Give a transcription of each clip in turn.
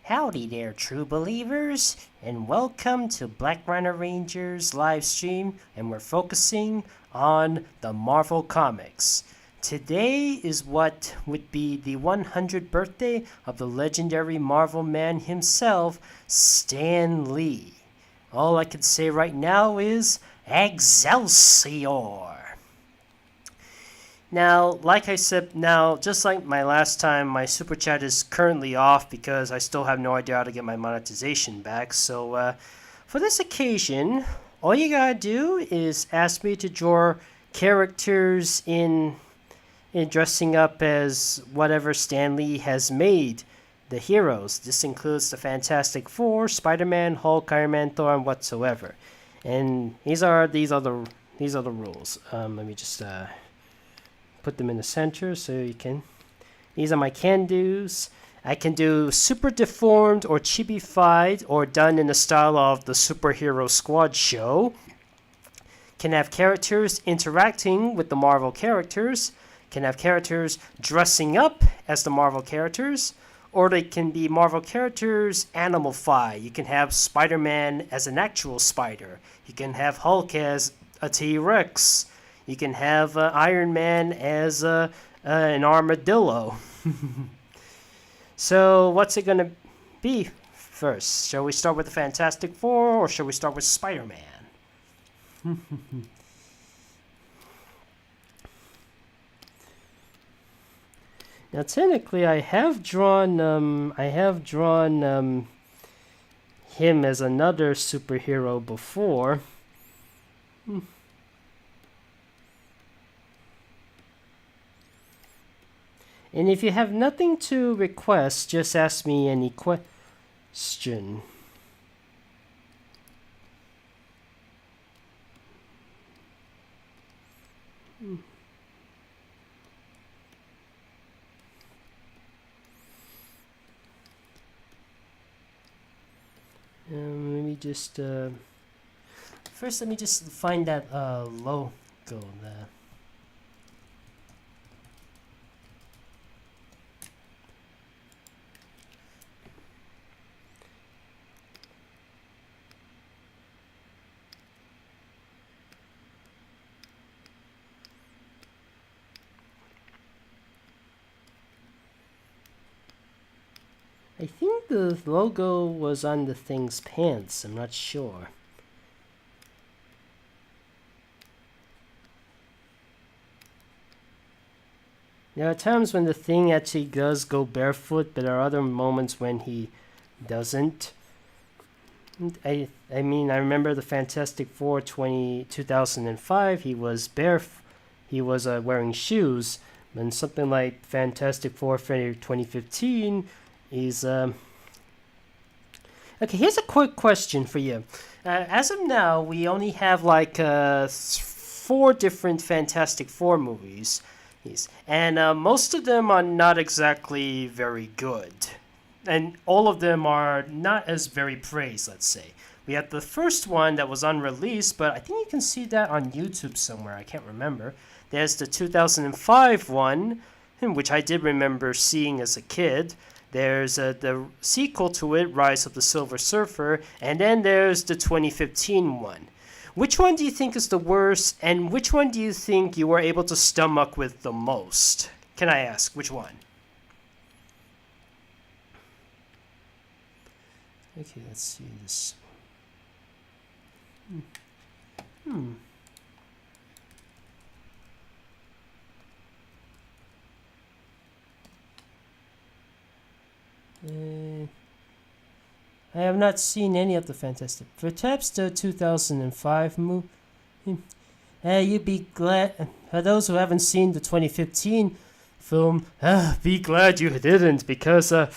Howdy there, true believers, and welcome to Black Rhino Rangers live stream, and we're focusing on the Marvel Comics. Today is what would be the 100th birthday of the legendary Marvel man himself, Stan Lee. All I can say right now is Excelsior! Now, like I said, just like my last time, my super chat is currently off because I still have no idea how to get my monetization back. So, for this occasion, all you gotta do is ask me to draw characters in dressing up as whatever Stan Lee has made the heroes. This includes the Fantastic Four, Spider-Man, Hulk, Iron Man, Thor, and whatsoever. And these are the rules. Let me just put them in the center so you can. These are my can-dos. I can do super deformed or chibified or done in the style of the Superhero Squad show. Can have characters interacting with the Marvel characters. Can have characters dressing up as the Marvel characters. Or they can be Marvel characters animalify. You can have Spider-Man as an actual spider. You can have Hulk as a T-Rex. You can have Iron Man as an armadillo. So what's it going to be first? Shall we start with the Fantastic Four or shall we start with Spider-Man? Now technically I have drawn him as another superhero before. And if you have nothing to request, just ask me any question. Let me just first let me just find that logo there. I think the logo was on the thing's pants, I'm not sure. There are times when the thing actually does go barefoot, but there are other moments when he doesn't. I mean, I remember the Fantastic Four 2005, he was wearing shoes, and something like Fantastic Four 2015, he's okay. Here's a quick question for you. As of now, we only have like 4 different Fantastic Four movies, and most of them are not exactly very good, and all of them are not as very praised. Let's say we have the first one that was unreleased, but I think you can see that on YouTube somewhere. I can't remember. There's the 2005 one, which I did remember seeing as a kid. There's the sequel to it, Rise of the Silver Surfer, and then there's the 2015 one. Which one do you think is the worst, and which one do you think you were able to stomach with the most? Can I ask, which one? Okay, let's see this. I have not seen any of the Fantastic. Perhaps the 2005 movie. You'd be glad. For those who haven't seen the 2015 film, be glad you didn't, because it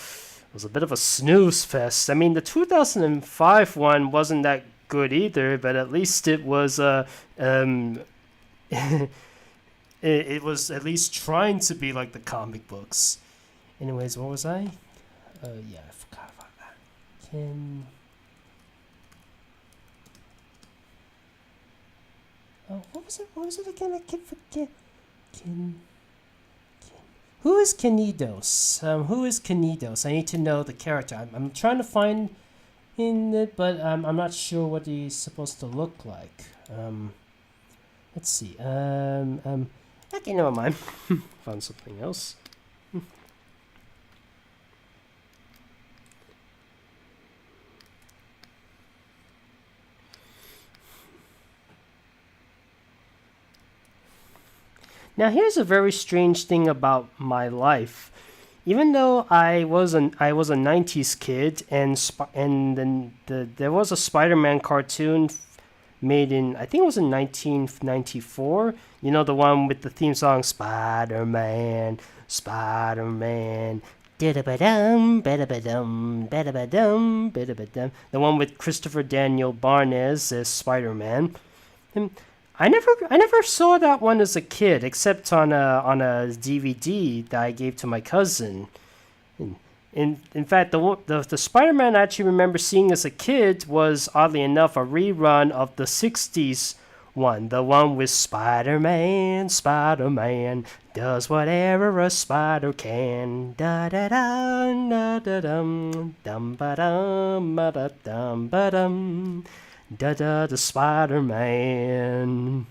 was a bit of a snooze fest. I mean, the 2005 one wasn't that good either, but at least it was it was at least trying to be like the comic books. Anyways, what was I? Yeah, I forgot about that. What was it again? I can't forget. Who is Canidos? Who is Canidos? I need to know the character. I'm trying to find in it, but I'm not sure what he's supposed to look like. Let's see. Okay, never mind. Found something else. Now here's a very strange thing about my life. Even though I was a 90s kid, and then there was a Spider-Man cartoon made in, I think it was in 1994. You know, the one with the theme song Spider-Man, Spider-Man. Da-da-ba-dum, ba-da-ba-dum, ba-da-ba-dum, ba-da-ba-dum. The one with Christopher Daniel Barnes as Spider-Man. And I never saw that one as a kid, except on a DVD that I gave to my cousin. In fact, the Spider-Man I actually remember seeing as a kid was, oddly enough, a rerun of the 60s one. The one with Spider-Man does whatever a spider can. Da-da-dum, da-da-dum, dum-ba-dum, ba-da-dum, ba-dum. Da-da, the Spider-Man.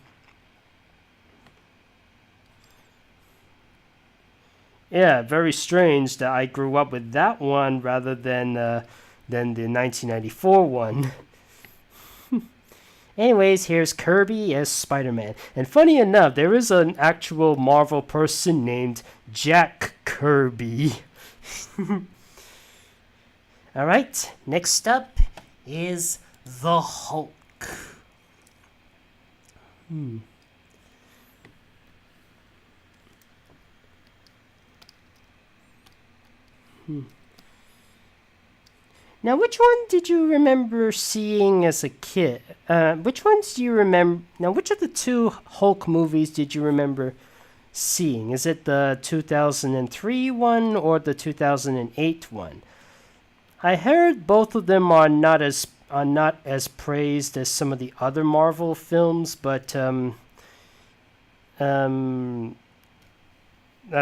Yeah, very strange that I grew up with that one rather than the 1994 one. Anyways, here's Kirby as Spider-Man. And funny enough, there is an actual Marvel person named Jack Kirby. Alright, next up is the Hulk. Now, which one did you remember seeing as a kid? Which ones do you remember? Now, which of the two Hulk movies did you remember seeing? Is it the 2003 one or the 2008 one? I heard both of them are not as praised as some of the other Marvel films, but that's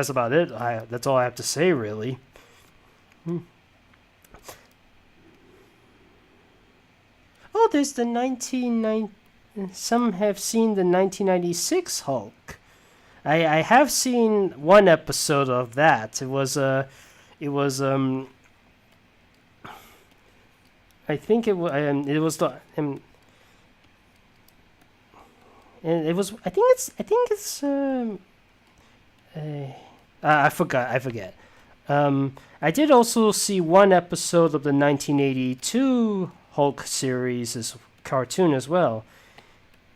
about it. That's all I have to say, really. Oh, there's the 1990. Some have seen the 1996 Hulk. I have seen one episode of that. It was I think it was the and it was I think it's I forget. I did also see one episode of the 1982 Hulk series as cartoon as well,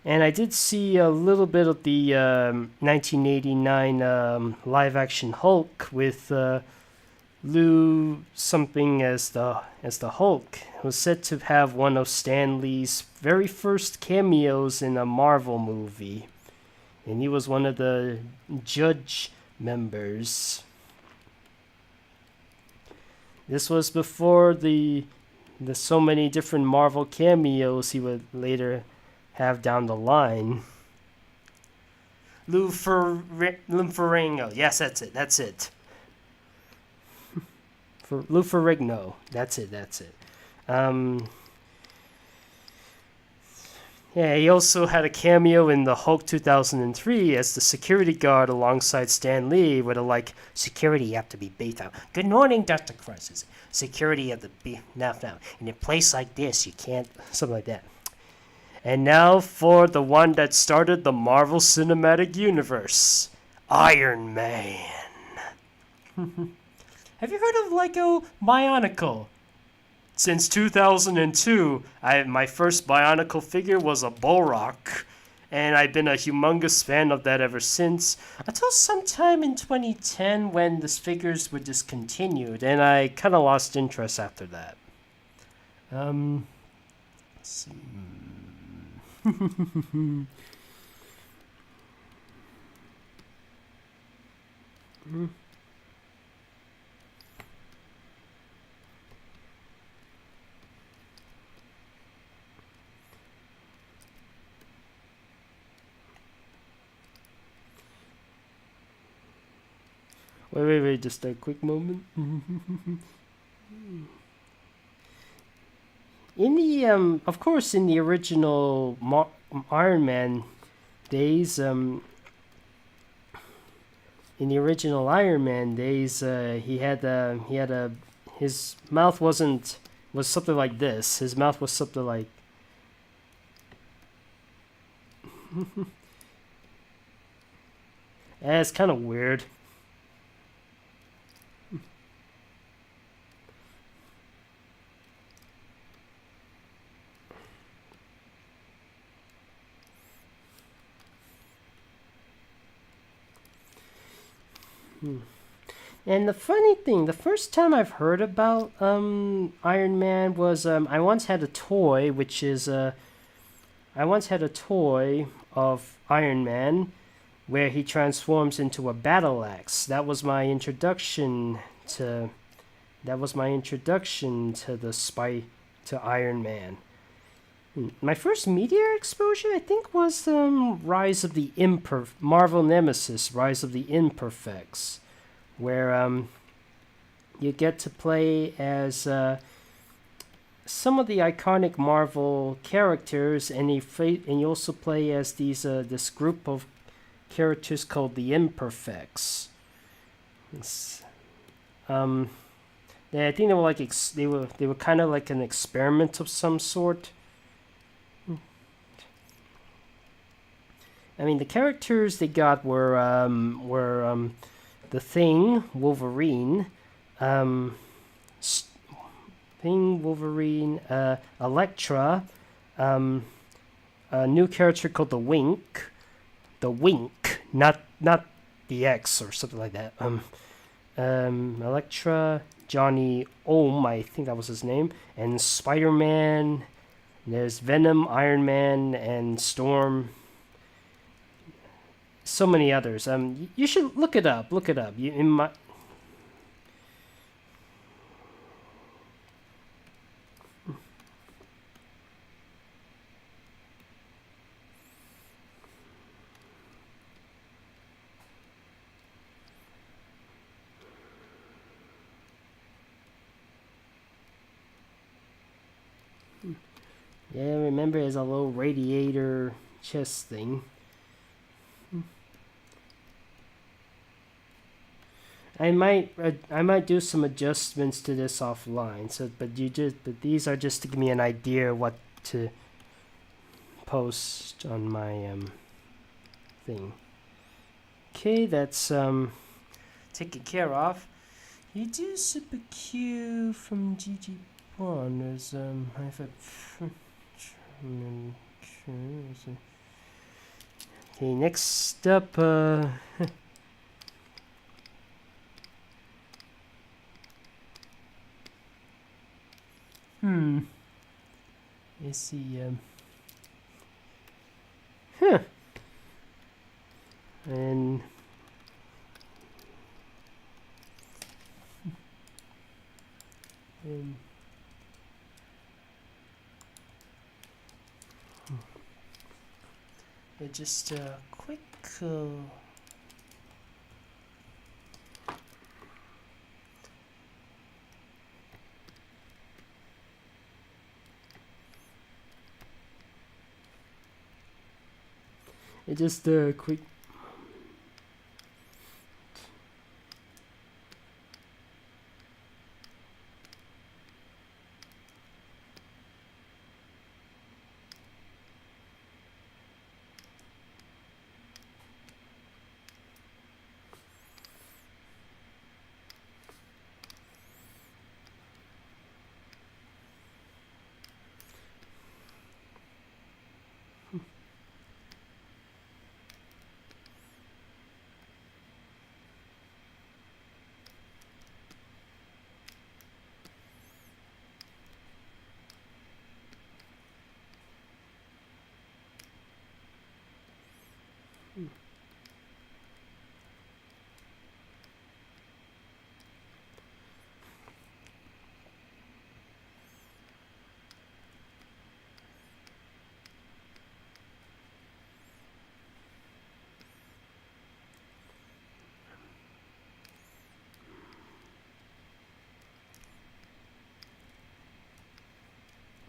and I did see a little bit of the 1989 live action Hulk with Lou something as the Hulk. It was said to have one of Stan Lee's very first cameos in a Marvel movie, and he was one of the judge members. This was before the so many different Marvel cameos he would later have down the line. Lou Ferrigno. Yes, that's it. For Lou Ferrigno. That's it. Yeah, he also had a cameo in the Hulk 2003 as the security guard alongside Stan Lee with a security you have to be beat out. Good morning, Dr. Crisis. Security have to be now. In a place like this, you can't, something like that. And now for the one that started the Marvel Cinematic Universe, Iron Man. Have you heard of Lego Bionicle? Since 2002, my first Bionicle figure was a Bulrock, and I've been a humongous fan of that ever since, until sometime in 2010 when the figures were discontinued, and I kind of lost interest after that. Let's see. Wait, just a quick moment. In the of course, in the original Iron Man days, in the original Iron Man days, he had a his mouth was something like this. His mouth was something like. It's kind of weird. And the funny thing, the first time I've heard about Iron Man was I once had a toy, which is I once had a toy of Iron Man where he transforms into a battle axe. That was my introduction to to Iron Man. My first media exposure, I think, was Rise of the Marvel Nemesis, Rise of the Imperfects, where you get to play as some of the iconic Marvel characters, and you also play as this group of characters called the Imperfects. Yeah, I think they were like they were kind of like an experiment of some sort. I mean, the characters they got were the Thing, Wolverine, Elektra, a new character called the Wink, not the X or something like that. Elektra, Johnny Ohm, I think that was his name, and Spider-Man. There's Venom, Iron Man, and Storm. So many others. You should look it up. Yeah, remember there's a little radiator chest thing. I might do some adjustments to this offline. But these are just to give me an idea what to post on my thing. Okay, that's taken care of. You do super Q from GG1. There's I've had. Okay, next up. Let's see. And just a quick. Just a quick.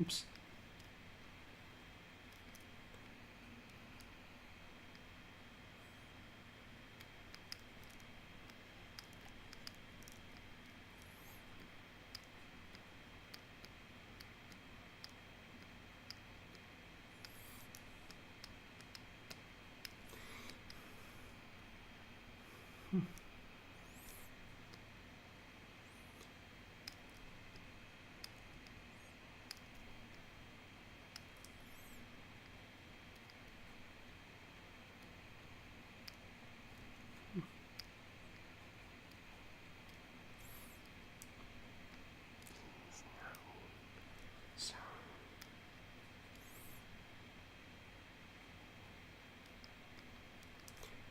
Oops.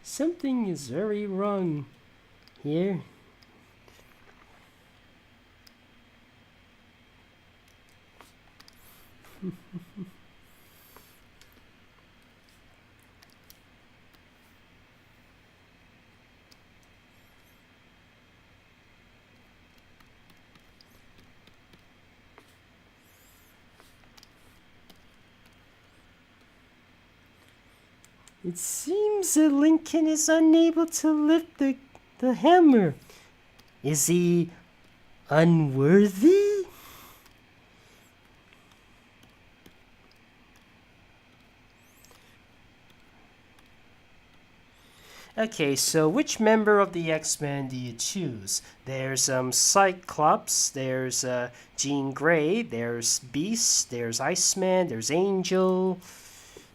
Something is very wrong here. It seems that Lincoln is unable to lift the hammer. Is he unworthy? Okay, so which member of the X-Men do you choose? There's Cyclops, there's Jean Grey, there's Beast, there's Iceman, there's Angel.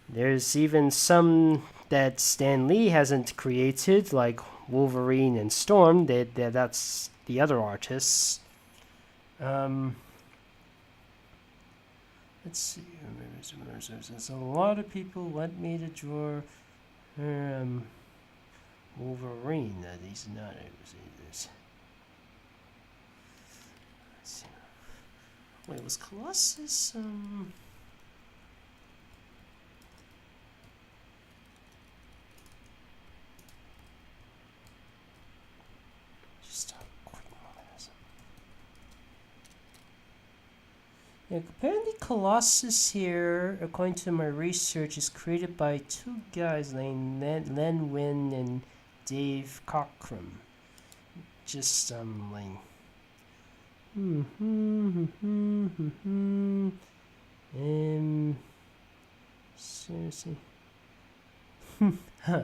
There's even some that Stan Lee hasn't created, like Wolverine and Storm. That's the other artists. Let's see. A lot of people want me to draw Wolverine. He's not able to see this. Let's see. Wait, was Colossus Yeah, apparently Colossus here, according to my research, is created by two guys named Len Wein and Dave Cockrum. Just like seriously. Huh.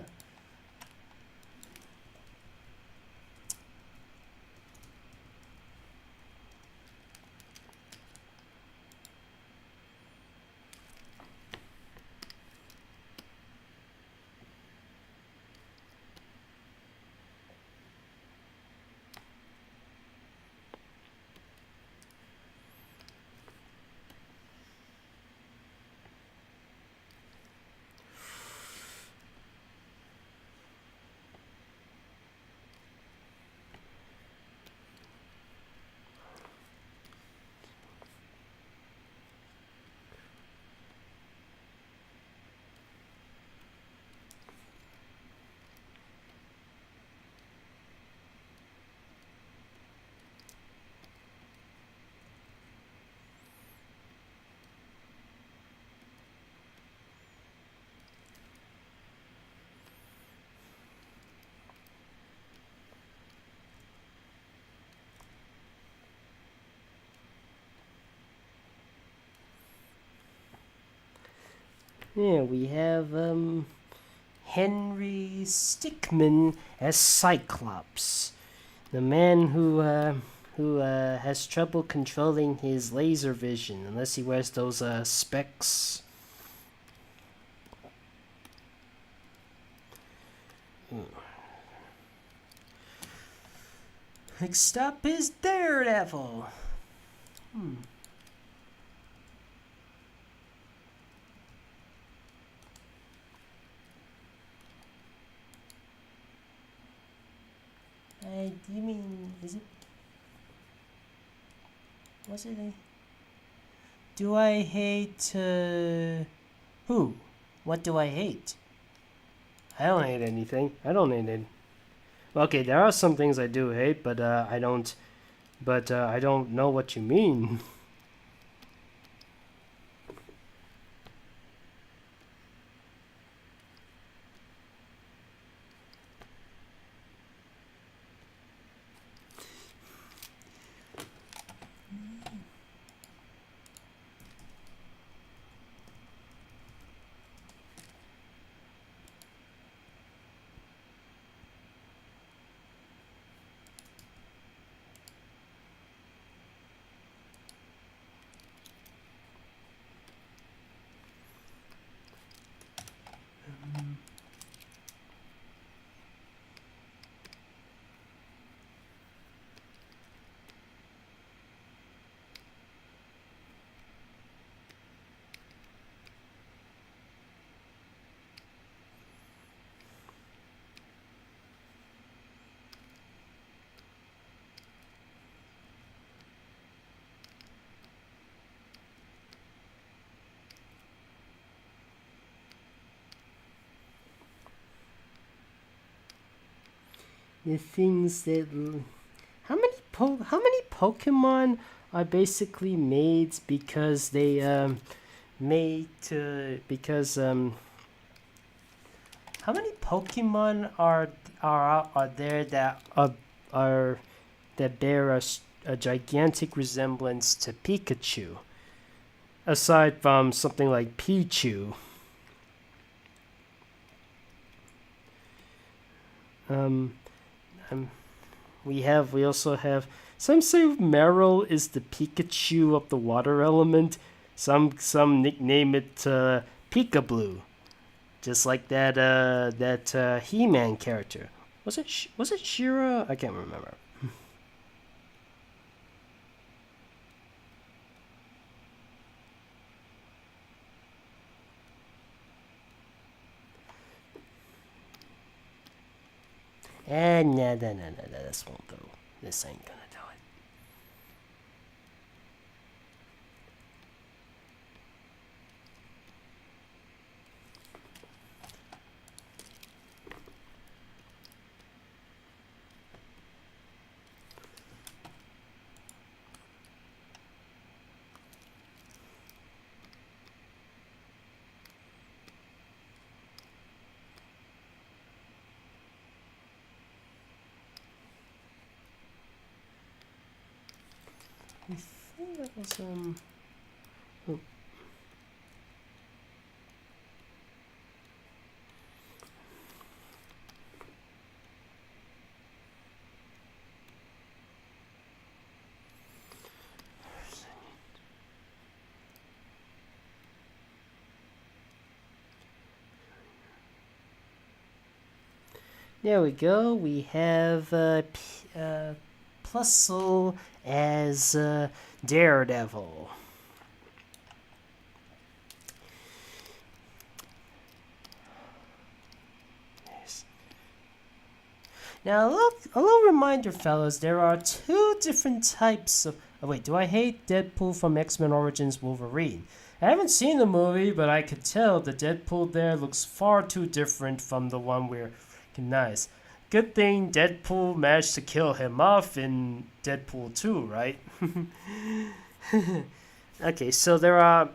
Yeah, we have Henry Stickmin as Cyclops, the man who has trouble controlling his laser vision unless he wears those specs. Next up is Daredevil. You mean, is it? What's it? Do I hate, who? What do I hate? I don't hate anything. I don't hate it. Okay, there are some things I do hate, but I don't know what you mean. the things that how many Pokemon are basically made because they made to because how many Pokemon are there that are that bear a gigantic resemblance to Pikachu, aside from something like Pichu? Um, we also have some say Meryl is the Pikachu of the water element. Some nickname it Peekaboo, just like that He-Man character. Was it Shira? I can't remember. No, this won't do. This ain't gonna do it. I think that was oh. There we go. We have Plusle as Daredevil. Yes. Now, a little reminder, fellas. There are two different types of. Oh wait, do I hate Deadpool from X-Men Origins Wolverine? I haven't seen the movie, but I could tell the Deadpool there looks far too different from the one we're recognized. Good thing Deadpool managed to kill him off in Deadpool 2, right? Okay, so here's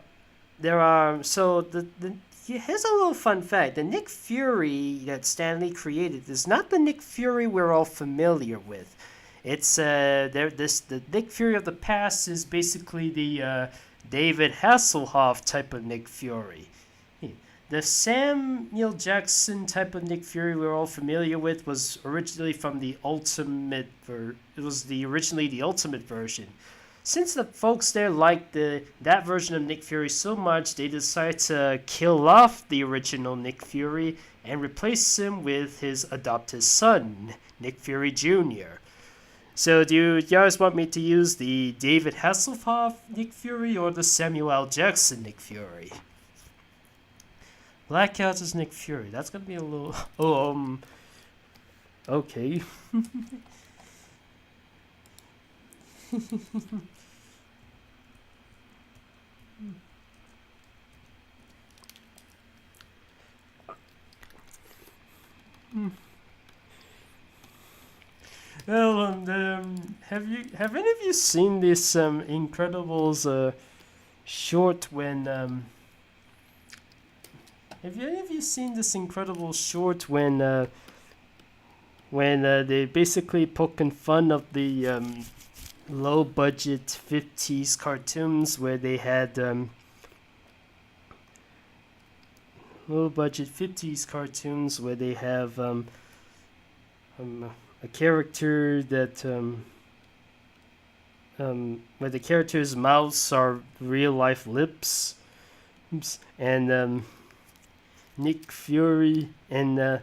a little fun fact. The Nick Fury that Stan Lee created is not the Nick Fury we're all familiar with. It's the Nick Fury of the past is basically the David Hasselhoff type of Nick Fury. The Samuel Jackson type of Nick Fury we're all familiar with was originally from the Ultimate originally the Ultimate version. Since the folks there liked that version of Nick Fury so much, they decided to kill off the original Nick Fury and replace him with his adopted son, Nick Fury Jr. So do you guys want me to use the David Hasselhoff Nick Fury or the Samuel L. Jackson Nick Fury? Black Cat is Nick Fury. That's gonna be a little. Okay. Well, have any of you seen this Incredibles short when Have any of you seen this incredible short when they basically poking fun of the low budget 50s cartoons where they had low budget 50s cartoons where they have a character that where the character's mouths are real life lips. Oops. And Nick Fury and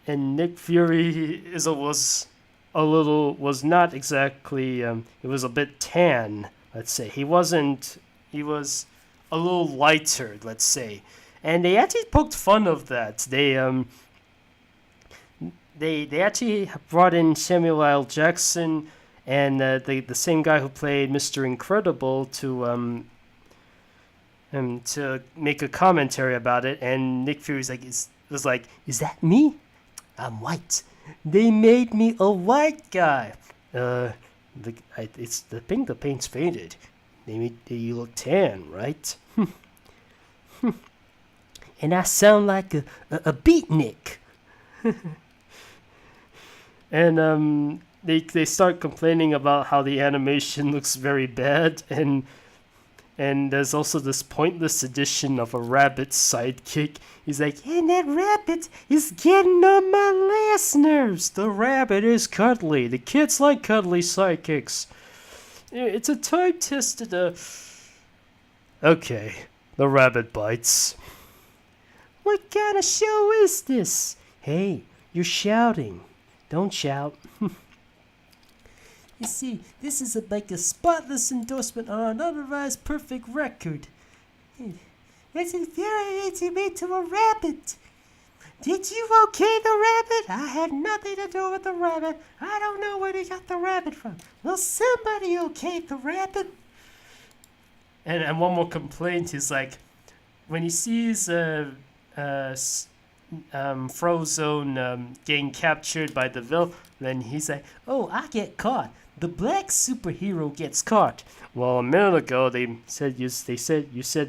Nick Fury was not exactly it was a bit tan, let's say. He was a little lighter, let's say. And they actually poked fun of that. They actually brought in Samuel L. Jackson and the same guy who played Mr. Incredible to make a commentary about it, and Nick Fury was like, is that me? I'm white. They made me a white guy. It's the thing. The paint's faded. They made you look tan, right? And I sound like a beatnik. And they start complaining about how the animation looks very bad, and there's also this pointless addition of a rabbit sidekick. He's like, and that rabbit is getting on my last nerves. The rabbit is cuddly. The kids like cuddly sidekicks. It's a time-tested, Okay, the rabbit bites. What kind of show is this? Hey, you're shouting. Don't shout. You see, this is like a spotless endorsement on an otherwise perfect record. It's infuriating me to a rabbit. Did you okay the rabbit? I had nothing to do with the rabbit. I don't know where they got the rabbit from. Will somebody okay the rabbit? And one more complaint is like, when he sees Frozone getting captured by the villain, he's like, oh, I get caught. The black superhero gets caught. Well, a minute ago you said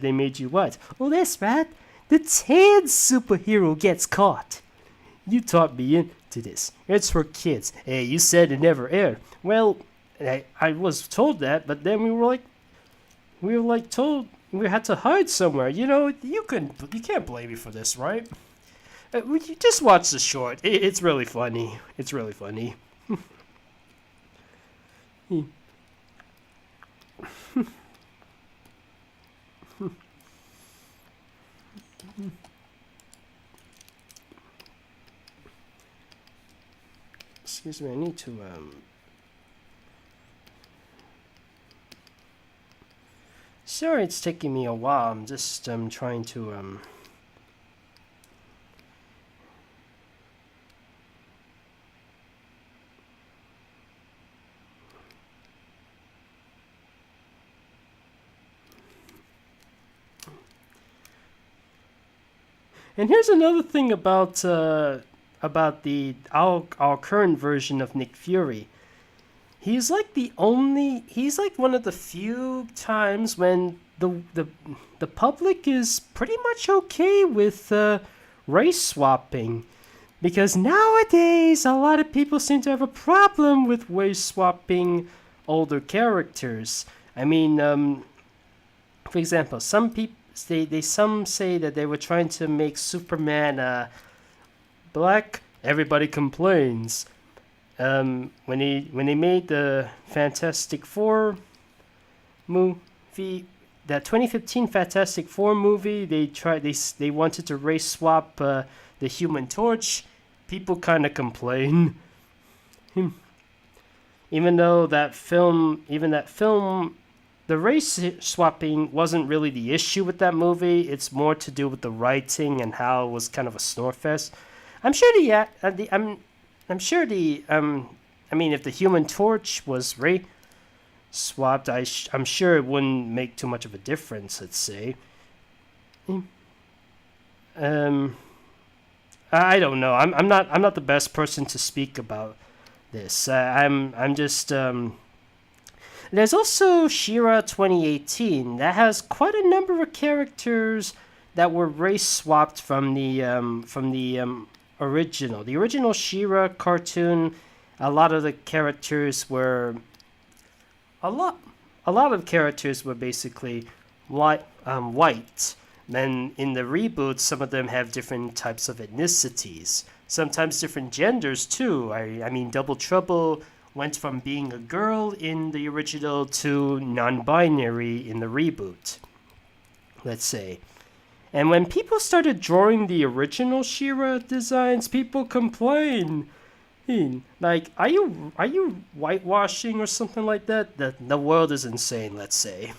they made you what? Oh, that's right. The tan superhero gets caught. You taught me into this. It's for kids. Hey, you said it never aired. Well, I was told that, but then we were told we had to hide somewhere. You know, you can't blame me for this, right? You just watch the short. It's really funny. It's really funny. Excuse me, I need to Sorry it's taking me a while. I'm just trying to And here's another thing about our current version of Nick Fury. He's like one of the few times when the public is pretty much okay with race swapping, because nowadays a lot of people seem to have a problem with race swapping older characters. I mean, for example, some people some say that they were trying to make Superman black. Everybody complains. When they made the Fantastic Four movie, that 2015 Fantastic Four movie, they wanted to race swap the Human Torch. People kind of complain. Even that film, the race swapping wasn't really the issue with that movie. It's more to do with the writing and how it was kind of a snore fest. I'm sure if the Human Torch was race swapped, I'm sure it wouldn't make too much of a difference. Let's say. I don't know. I'm not the best person to speak about this. I'm just. There's also She-Ra 2018 that has quite a number of characters that were race swapped from the original. The original She-Ra cartoon, a lot of the characters were basically white. Then in the reboots, some of them have different types of ethnicities, sometimes different genders too. I mean, Double Trouble went from being a girl in the original to non-binary in the reboot, let's say. And when people started drawing the original She-Ra designs, people complain. Like, are you whitewashing or something like that? The world is insane, let's say.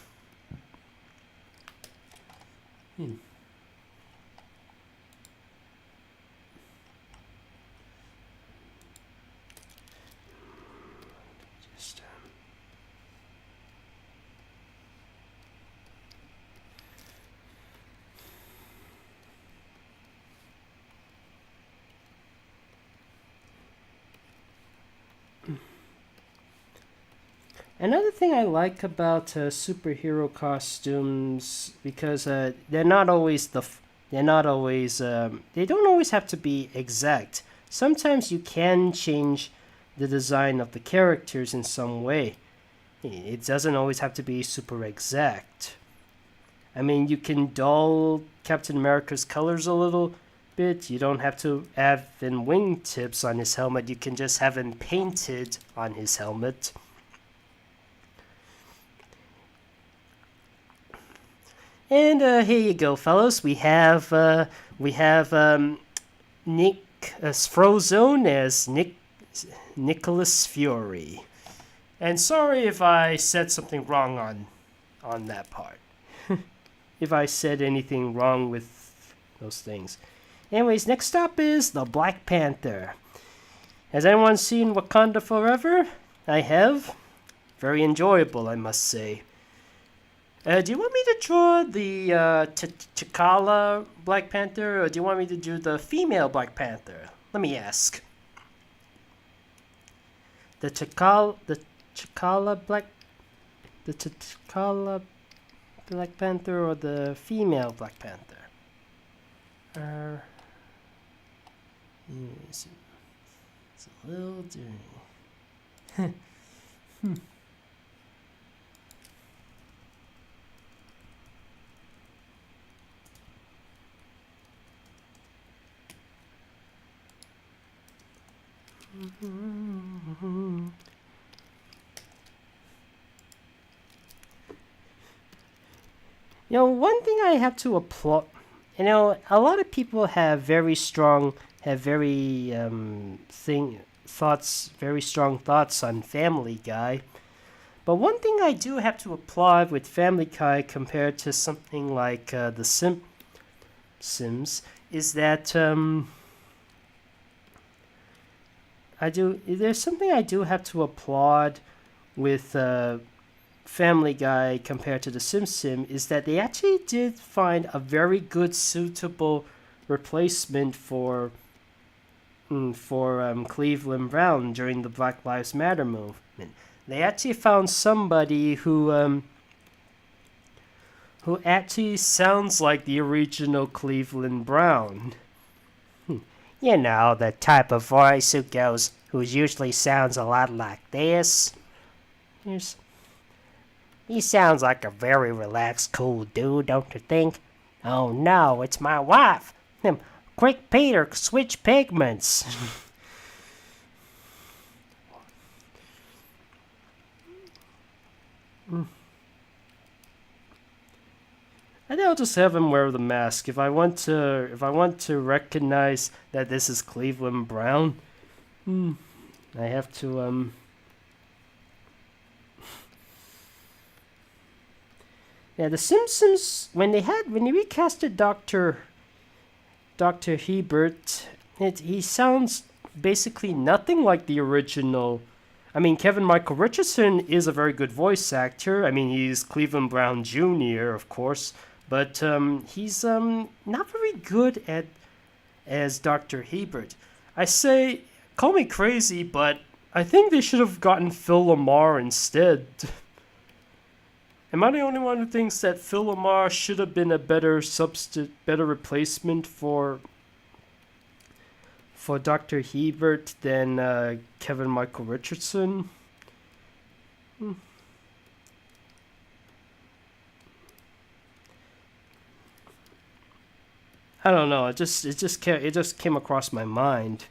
Another thing I like about superhero costumes, because they're not always they don't always have to be exact. Sometimes you can change the design of the characters in some way. It doesn't always have to be super exact. I mean, you can dull Captain America's colors a little bit. You don't have to have wingtips on his helmet. You can just have him painted on his helmet. And here you go, fellas. We have Nick Frozone as Nicholas Fury. And sorry if I said something wrong on that part. If I said anything wrong with those things. Anyways, next up is the Black Panther. Has anyone seen Wakanda Forever? I have. Very enjoyable, I must say. Do you want me to draw the T'Challa Black Panther, or do you want me to do the female Black Panther? Let me ask. The T'Challa Black Panther, or the female Black Panther? It's a little dirty. You know, one thing I have to applaud. You know, a lot of people have very strong thoughts on Family Guy. But one thing I do have to applaud with Family Guy compared to something like the Sims is that there's something I do have to applaud with Family Guy compared to the Sim is that they actually did find a very good suitable replacement for Cleveland Brown during the Black Lives Matter movement. They actually found somebody who actually sounds like the original Cleveland Brown. You know, the type of voice who usually sounds a lot like this. He sounds like a very relaxed, cool dude, don't you think? Oh no, it's my wife. Quick, Peter, switch pigments. I think I'll just have him wear the mask. If I want to recognize that this is Cleveland Brown, I have to Yeah, The Simpsons, when they recasted Dr. Hebert, he sounds basically nothing like the original. I mean, Kevin Michael Richardson is a very good voice actor. I mean, he's Cleveland Brown Jr., of course, but he's not very good as Dr. Hebert. I say, call me crazy, but I think they should have gotten Phil Lamar instead. Am I the only one who thinks that Phil Lamar should have been a better replacement for Dr. Hebert than Kevin Michael Richardson? I don't know. It just came across my mind.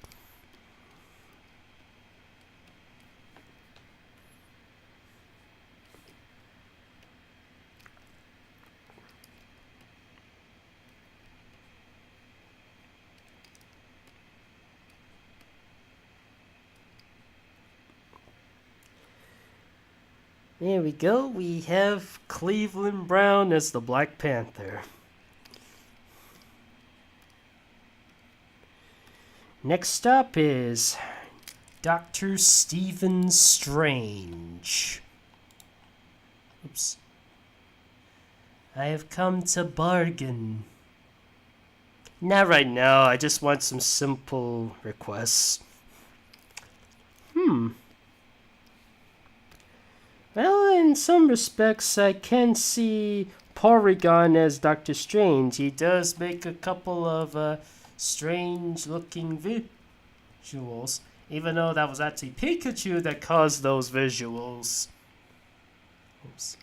There we go. We have Cleveland Brown as the Black Panther. Next up is Dr. Stephen Strange. Oops. I have come to bargain. Not right now. I just want some simple requests. I in some respects, I can see Porygon as Doctor Strange. He does make a couple of strange-looking visuals, even though that was actually Pikachu that caused those visuals. Oops.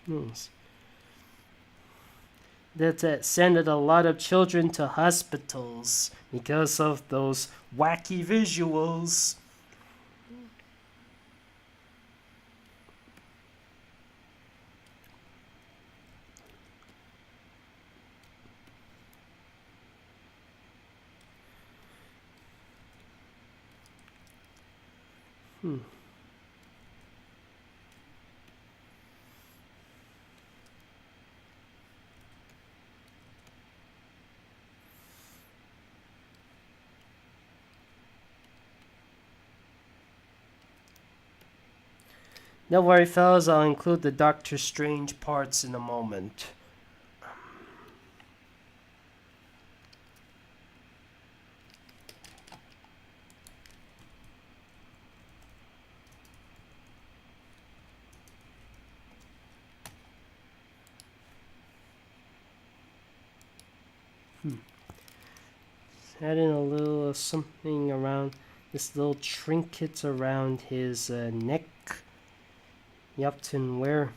Yes. That sent a lot of children to hospitals because of those wacky visuals. Don't worry, fellas, I'll include the Doctor Strange parts in a moment. Adding a little something around this little trinkets around his neck. You often wear.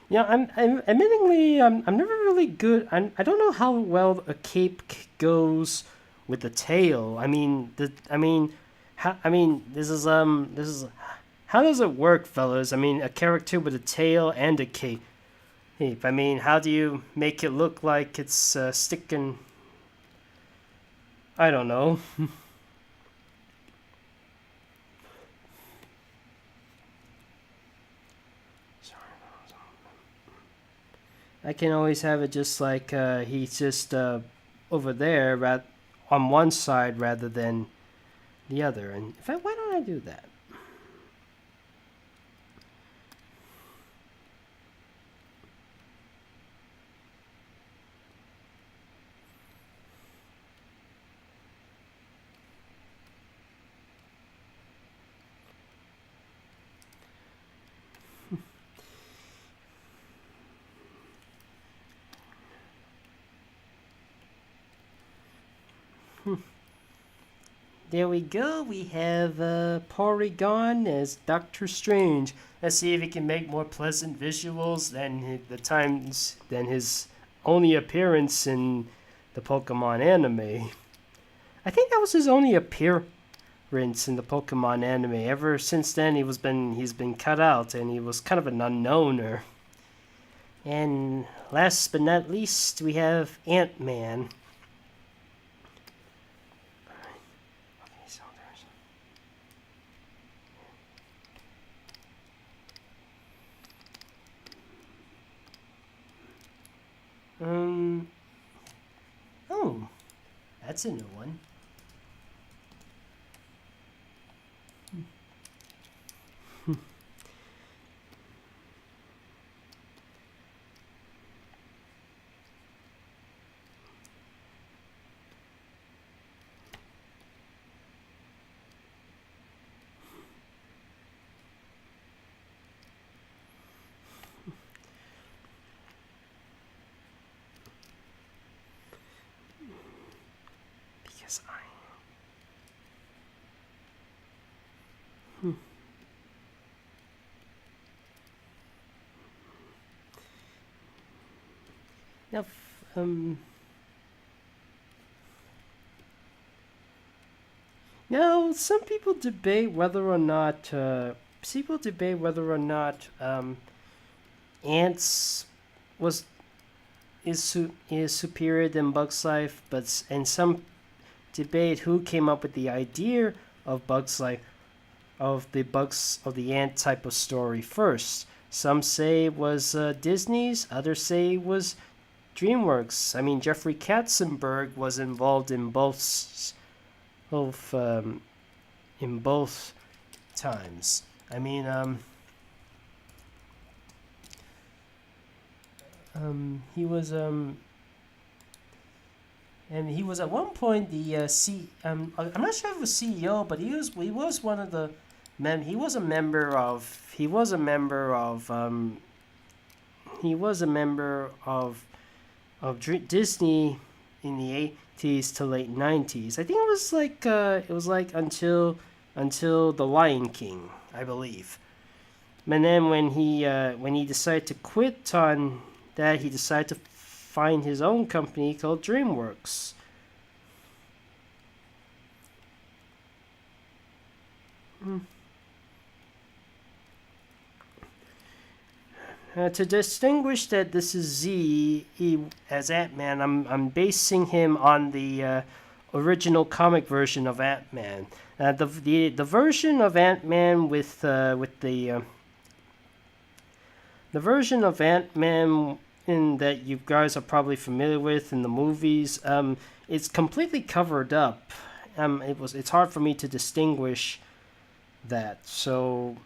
Yeah, admittingly, I'm never really good. I don't know how well a cape goes with the tail. This is how does it work, fellas? I mean, a character with a tail and a cape. I mean, how do you make it look like it's sticking? I don't know. I can always have it just like he's just over there on one side rather than the other. And in fact, why don't I do that? There we go. We have Porygon as Doctor Strange. Let's see if he can make more pleasant visuals than his only appearance in the Pokemon anime. I think that was his only appearance in the Pokemon anime. Ever since then, he's been cut out, and he was kind of an unknowner. And last but not least, we have Ant-Man. Oh, that's a new one. Because Now, now some people debate whether or not ants is superior than Bug's Life, and some debate who came up with the idea of Bug's Life, of the ant type of story first. Some say it was Disney's, others say it was DreamWorks. I mean, Jeffrey Katzenberg was involved in both times. I mean, he was and he was at one point the I'm not sure if it was CEO, but he was one of the he was a member of Disney in the 80s to late 90s. I think it was like until The Lion King, I believe. And then when he decided to quit on that, he decided to find his own company called DreamWorks. To distinguish that this is Z as Ant-Man, I'm basing him on the original comic version of Ant-Man. The version of Ant-Man the version of Ant-Man that you guys are probably familiar with in the movies, it's completely covered up. It's hard for me to distinguish that, so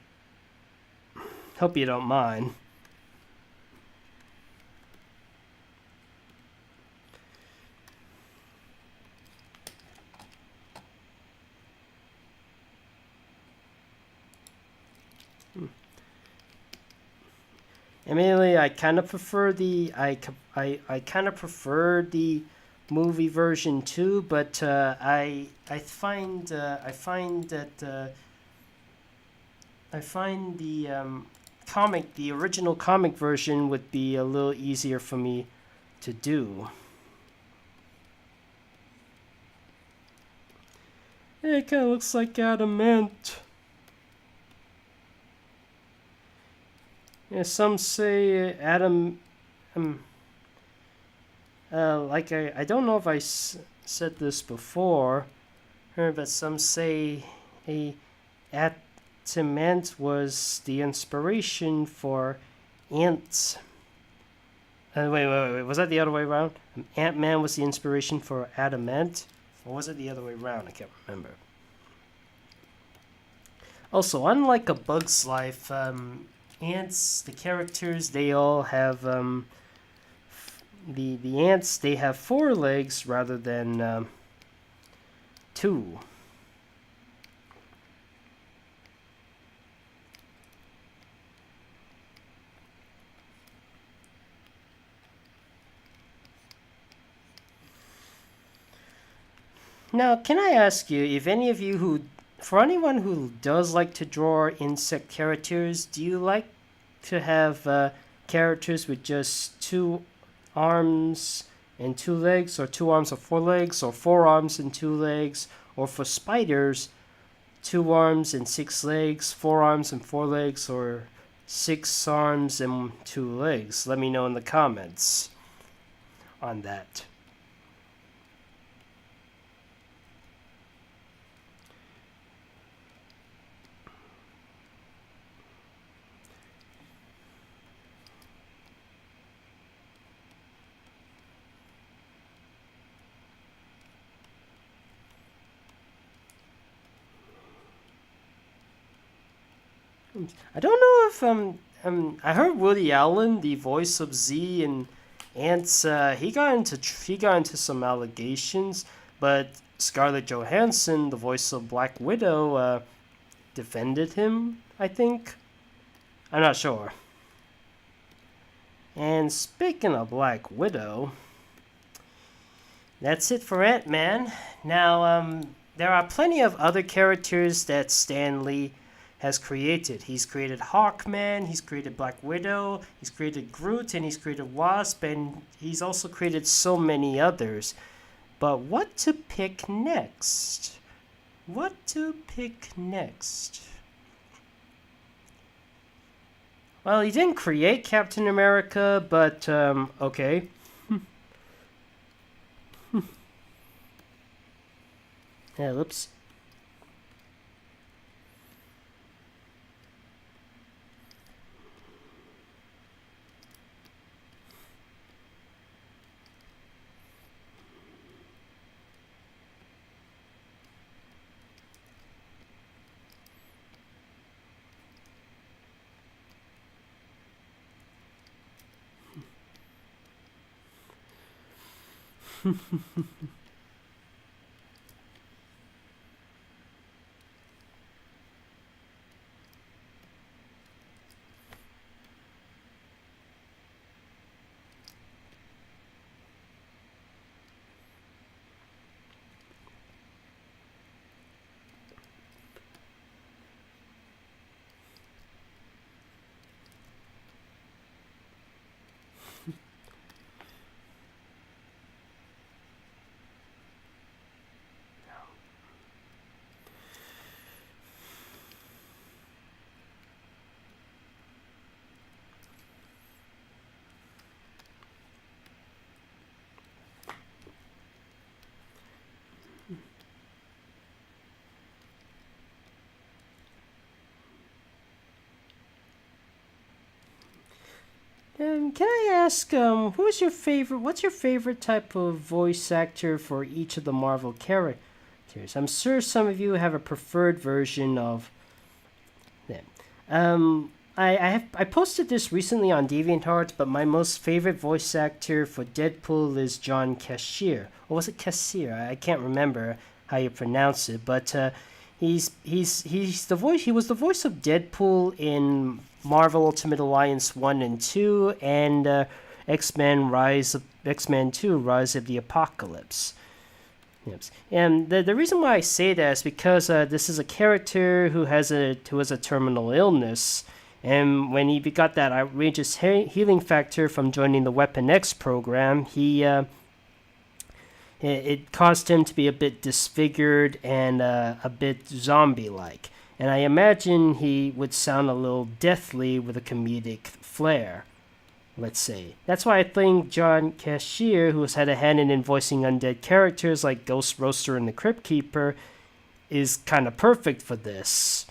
hope you don't mind. Immediately, I kind of prefer the movie version too, but I find the the original comic version would be a little easier for me to do. It kind of looks like adamant. Yeah, some say Adam. Like I don't know if I said this before, but some say adamant was the inspiration for ants. Wait, was that the other way around? Ant-Man was the inspiration for adamant, or was it the other way around? I can't remember. Also, unlike A Bug's Life, ants, the characters, they all have the ants, they have 4 legs rather than 2. Now, can I ask you, if any of you for anyone who does like to draw insect characters, do you like to have characters with just 2 arms and 2 legs, or 2 arms and 4 legs, or 4 arms and 2 legs, or for spiders, 2 arms and 6 legs, 4 arms and 4 legs, or 6 arms and 2 legs? Let me know in the comments on that. I don't know if I heard Woody Allen, the voice of Z and Ants, he got into some allegations, but Scarlett Johansson, the voice of Black Widow, defended him, I think. I'm not sure. And speaking of Black Widow, that's it for Ant-Man. Now, there are plenty of other characters that Stan Lee has created. He's created Hawkman, he's created Black Widow, he's created Groot, and he's created Wasp, and he's also created so many others. But what to pick next? What to pick next? Well, he didn't create Captain America, but, okay. Yeah, whoops. Can I ask, who's your favorite? What's your favorite type of voice actor for each of the Marvel characters? I'm sure some of you have a preferred version of them. I posted this recently on DeviantArt, but my most favorite voice actor for Deadpool is John Cashier. Or was it Cassier? I can't remember how you pronounce it, but he's the voice. He was the voice of Deadpool in Marvel Ultimate Alliance 1 and 2, and X-Men 2, Rise of the Apocalypse. Yes. And the reason why I say that is because this is a character who has a terminal illness, and when he got that outrageous healing factor from joining the Weapon X program, it caused him to be a bit disfigured and a bit zombie-like. And I imagine he would sound a little deathly with a comedic flair, let's say. That's why I think John Cashier, who has had a hand in voicing undead characters like Ghost Roaster and the Crypt Keeper, is kind of perfect for this.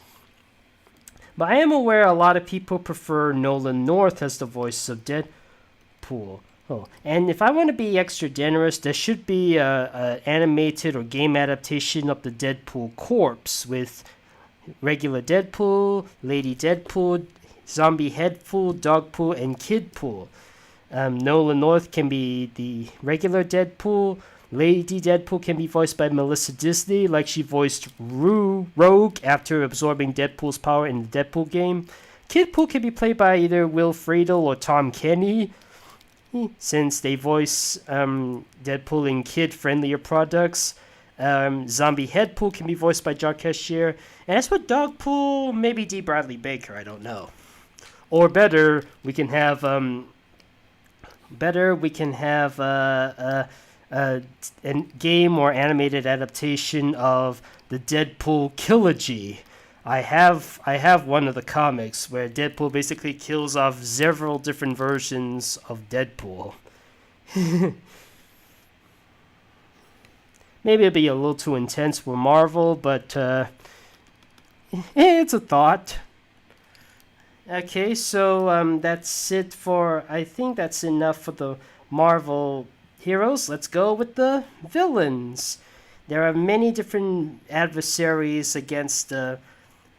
But I am aware a lot of people prefer Nolan North as the voice of Deadpool. Oh, and if I want to be extra generous, there should be a animated or game adaptation of the Deadpool corpse with regular Deadpool, Lady Deadpool, Zombie Headpool, Dogpool, and Kidpool. Nolan North can be the regular Deadpool. Lady Deadpool can be voiced by Melissa Disney, like she voiced Rogue after absorbing Deadpool's power in the Deadpool game. Kidpool can be played by either Will Friedle or Tom Kenny, since they voice Deadpool in kid-friendlier products. Zombie Headpool can be voiced by John Cashier. And as for Dogpool, maybe D. Bradley Baker, I don't know. Or better, we can have a game or animated adaptation of the Deadpool Trilogy. I have one of the comics where Deadpool basically kills off several different versions of Deadpool. Maybe it'd be a little too intense for Marvel, but it's a thought. Okay, so that's it for. I think that's enough for the Marvel heroes. Let's go with the villains. There are many different adversaries against the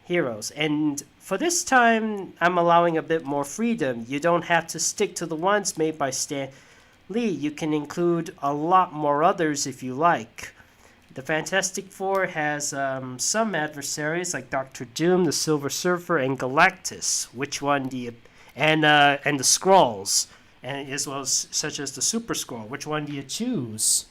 heroes, and for this time, I'm allowing a bit more freedom. You don't have to stick to the ones made by Stan Lee. You can include a lot more others if you like. The Fantastic Four has some adversaries like Doctor Doom, the Silver Surfer, and Galactus. Which one do you... And the Skrulls, and as well as such as the Super Skrull. Which one do you choose?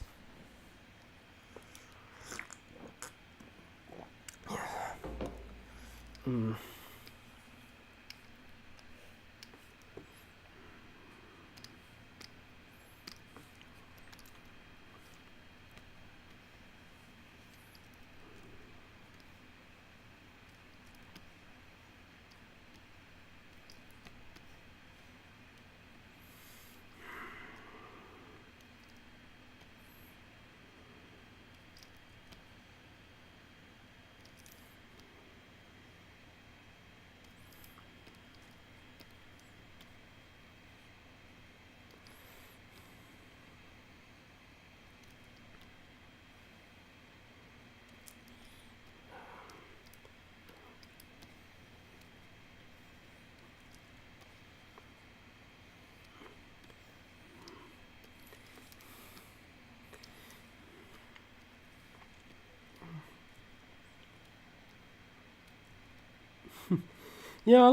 Yeah,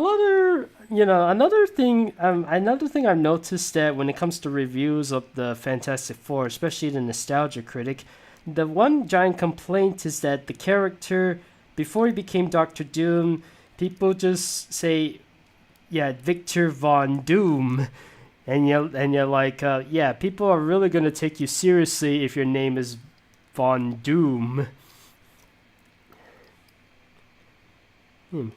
another thing I've noticed that when it comes to reviews of the Fantastic Four, especially the nostalgia critic, the one giant complaint is that the character, before he became Doctor Doom, people just say, yeah, Victor Von Doom, and you're like, yeah, people are really gonna take you seriously if your name is Von Doom. Hmm.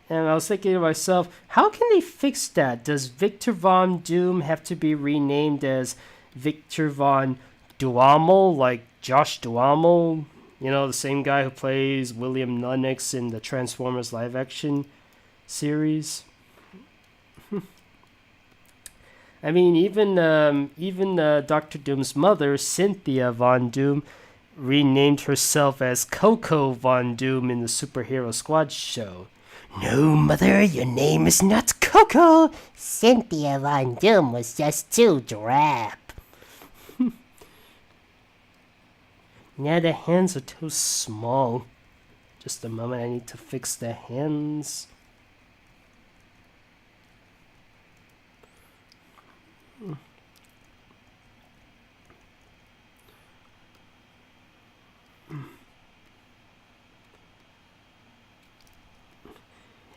And I was thinking to myself, how can they fix that? Does Victor Von Doom have to be renamed as Victor Von Duhamel, like Josh Duhamel? You know, the same guy who plays William Lennox in the Transformers live action series. I mean, even Doctor Doom's mother, Cynthia Von Doom, renamed herself as Coco Von Doom in the Superhero Squad show. No, Mother, your name is not Coco. Cynthia Von Doom was just too drab. Yeah, the hands are too small. Just a moment, I need to fix the hands.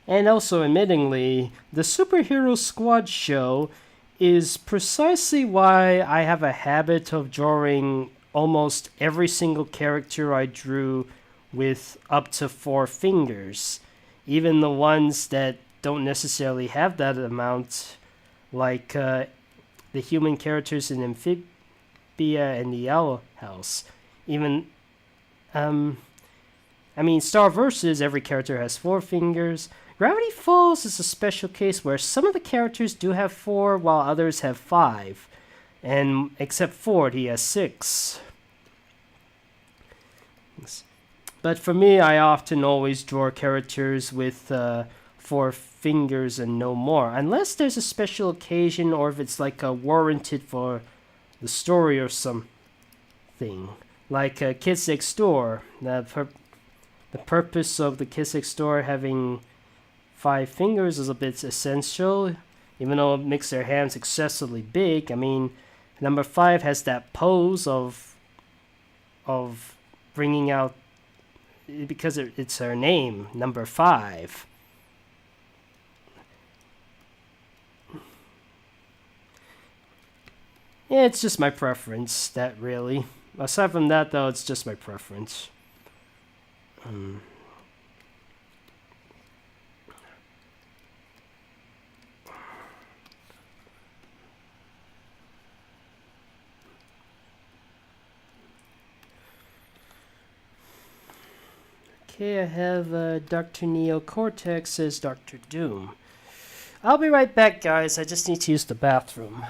And also, admittingly, the Superhero Squad show is precisely why I have a habit of drawing almost every single character I drew with up to 4 fingers. Even the ones that don't necessarily have that amount, like the human characters in Amphibia and the Owl House. Even, Star Versus, every character has 4 fingers. Gravity Falls is a special case where some of the characters do have 4 while others have 5. And except Ford, he has 6. But for me, I often always draw characters with 4 fingers and no more. Unless there's a special occasion or if it's like warranted for the story or something. Like Kids Next Door. The purpose of the Kids Next Door having 5 fingers is a bit essential, even though it makes their hands excessively big. I mean, number 5 has that pose of bringing out, because it's her name, number 5. Yeah, it's just my preference, that really. Aside from that, though, it's just my preference. Okay, I have Dr. Neocortex as Dr. Doom. I'll be right back, guys. I just need to use the bathroom.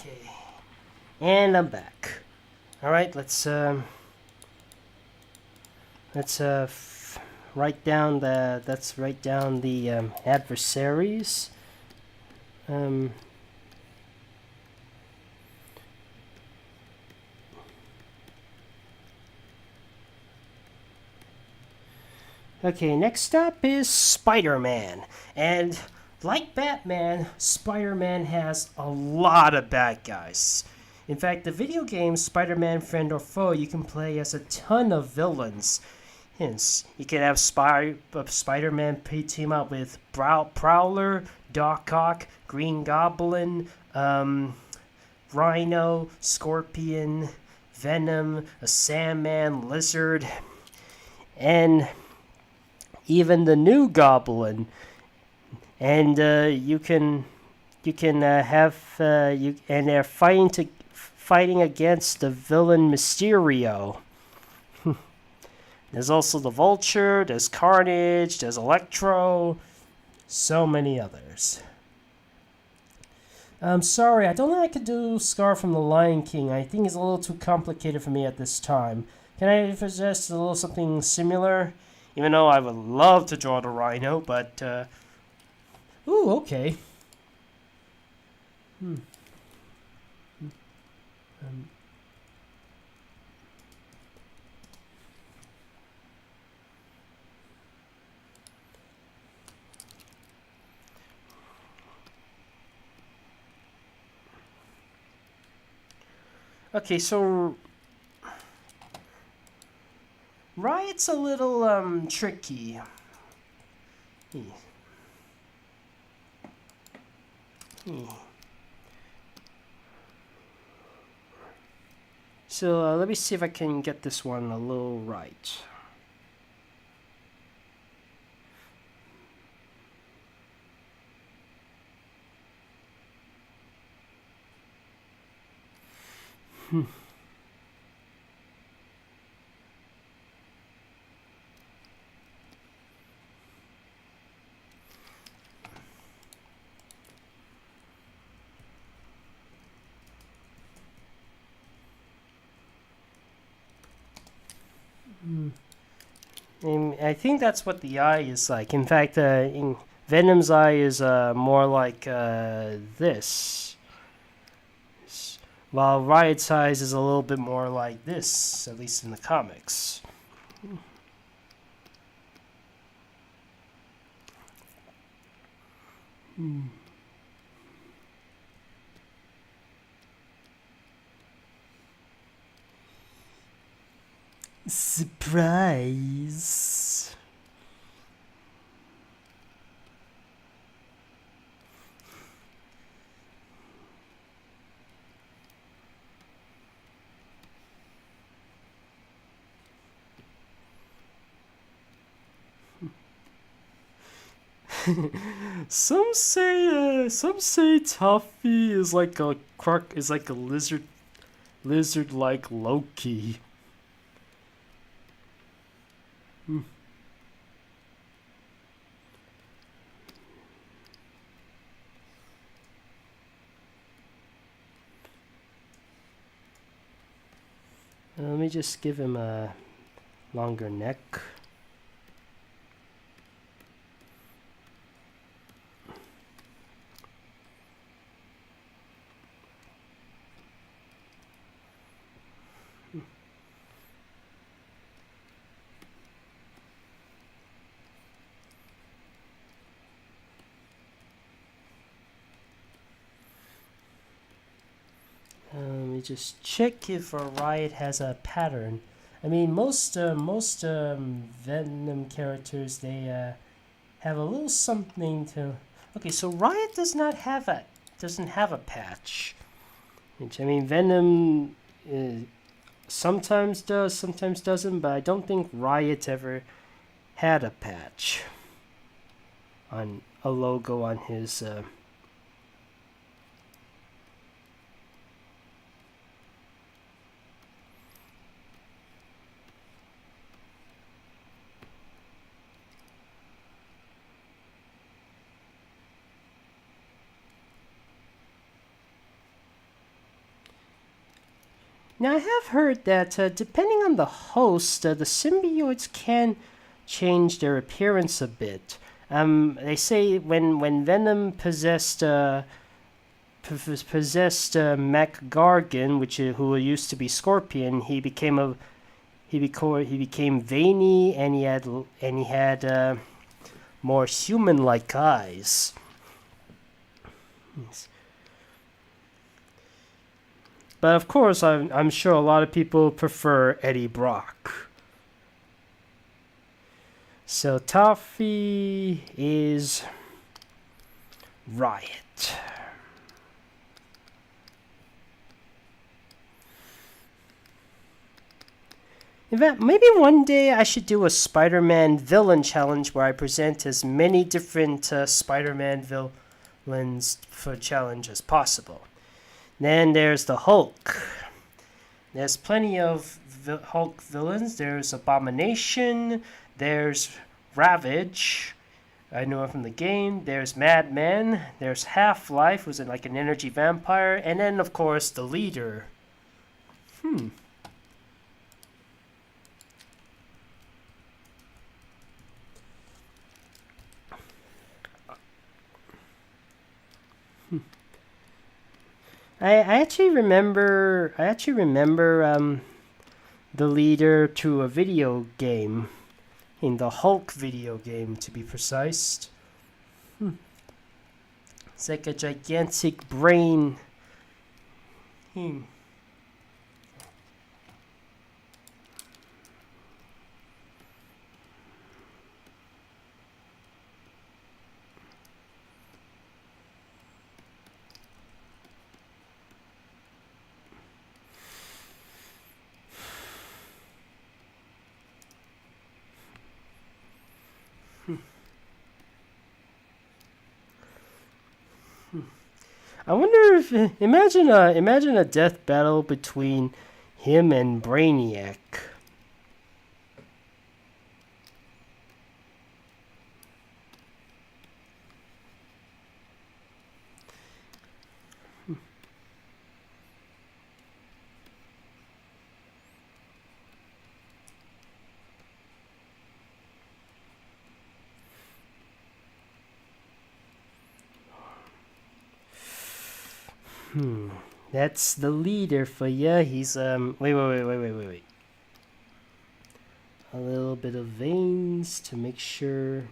Okay, and I'm back. All right, let's write down the adversaries. Okay, next up is Spider-Man. And like Batman, Spider-Man has a lot of bad guys. In fact, the video game Spider-Man Friend or Foe, you can play as a ton of villains. Hence, you can have Spider-Man team up with Prowler, Doc Ock, Green Goblin, Rhino, Scorpion, Venom, a Sandman, Lizard, and even the new Goblin. And you can have you and they're fighting against the villain Mysterio. There's also the Vulture, there's Carnage, there's Electro, so many others. I'm sorry, I don't think I could do Scar from the Lion King. I think it's a little too complicated for me at this time. Can I suggest a little something similar? Even though I would love to draw the Rhino, but ooh, okay. Okay, so Riot's a little tricky. So let me see if I can get this one a little right. And I think that's what the eye is like. In fact, in Venom's eye is more like this, while Riot's eyes is a little bit more like this, at least in the comics. Surprise! Some say Tuffy is like a lizard like Loki. Let me just give him a longer neck. Let me just check if a Riot has a pattern. I mean, most Venom characters, they have a little something to. Okay, so Riot doesn't have a patch. Which, I mean, Venom sometimes does, sometimes doesn't, but I don't think Riot ever had a patch on a logo on his. Now, I have heard that depending on the host, the symbiotes can change their appearance a bit. They say when Venom possessed Mac Gargan, who used to be Scorpion, he became veiny, and he had more human-like eyes. Yes. But of course, I'm sure a lot of people prefer Eddie Brock. So Toffee is Riot. In fact, maybe one day I should do a Spider-Man villain challenge where I present as many different Spider-Man villains for challenge as possible. Then there's the Hulk. There's plenty of Hulk villains. There's Abomination. There's Ravage. I know him from the game. There's Madman. There's Half-Life, who's like an energy vampire. And then, of course, the leader. I actually remember the leader to a video game, in the Hulk video game to be precise. It's like a gigantic brain. I wonder if imagine a death battle between him and Brainiac. That's the leader for ya. He's wait. A little bit of veins to make sure.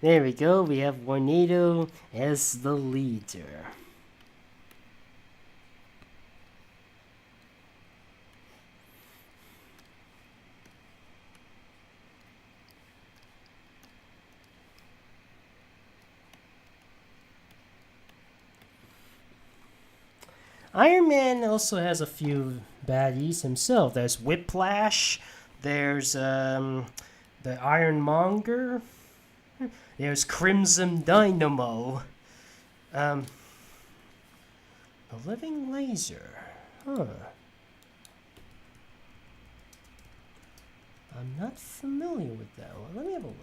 There we go. We have Magneto as the leader. Iron Man also has a few baddies himself. There's Whiplash. There's the Ironmonger. There's Crimson Dynamo. The Living Laser. Huh. I'm not familiar with that one. Let me have a look.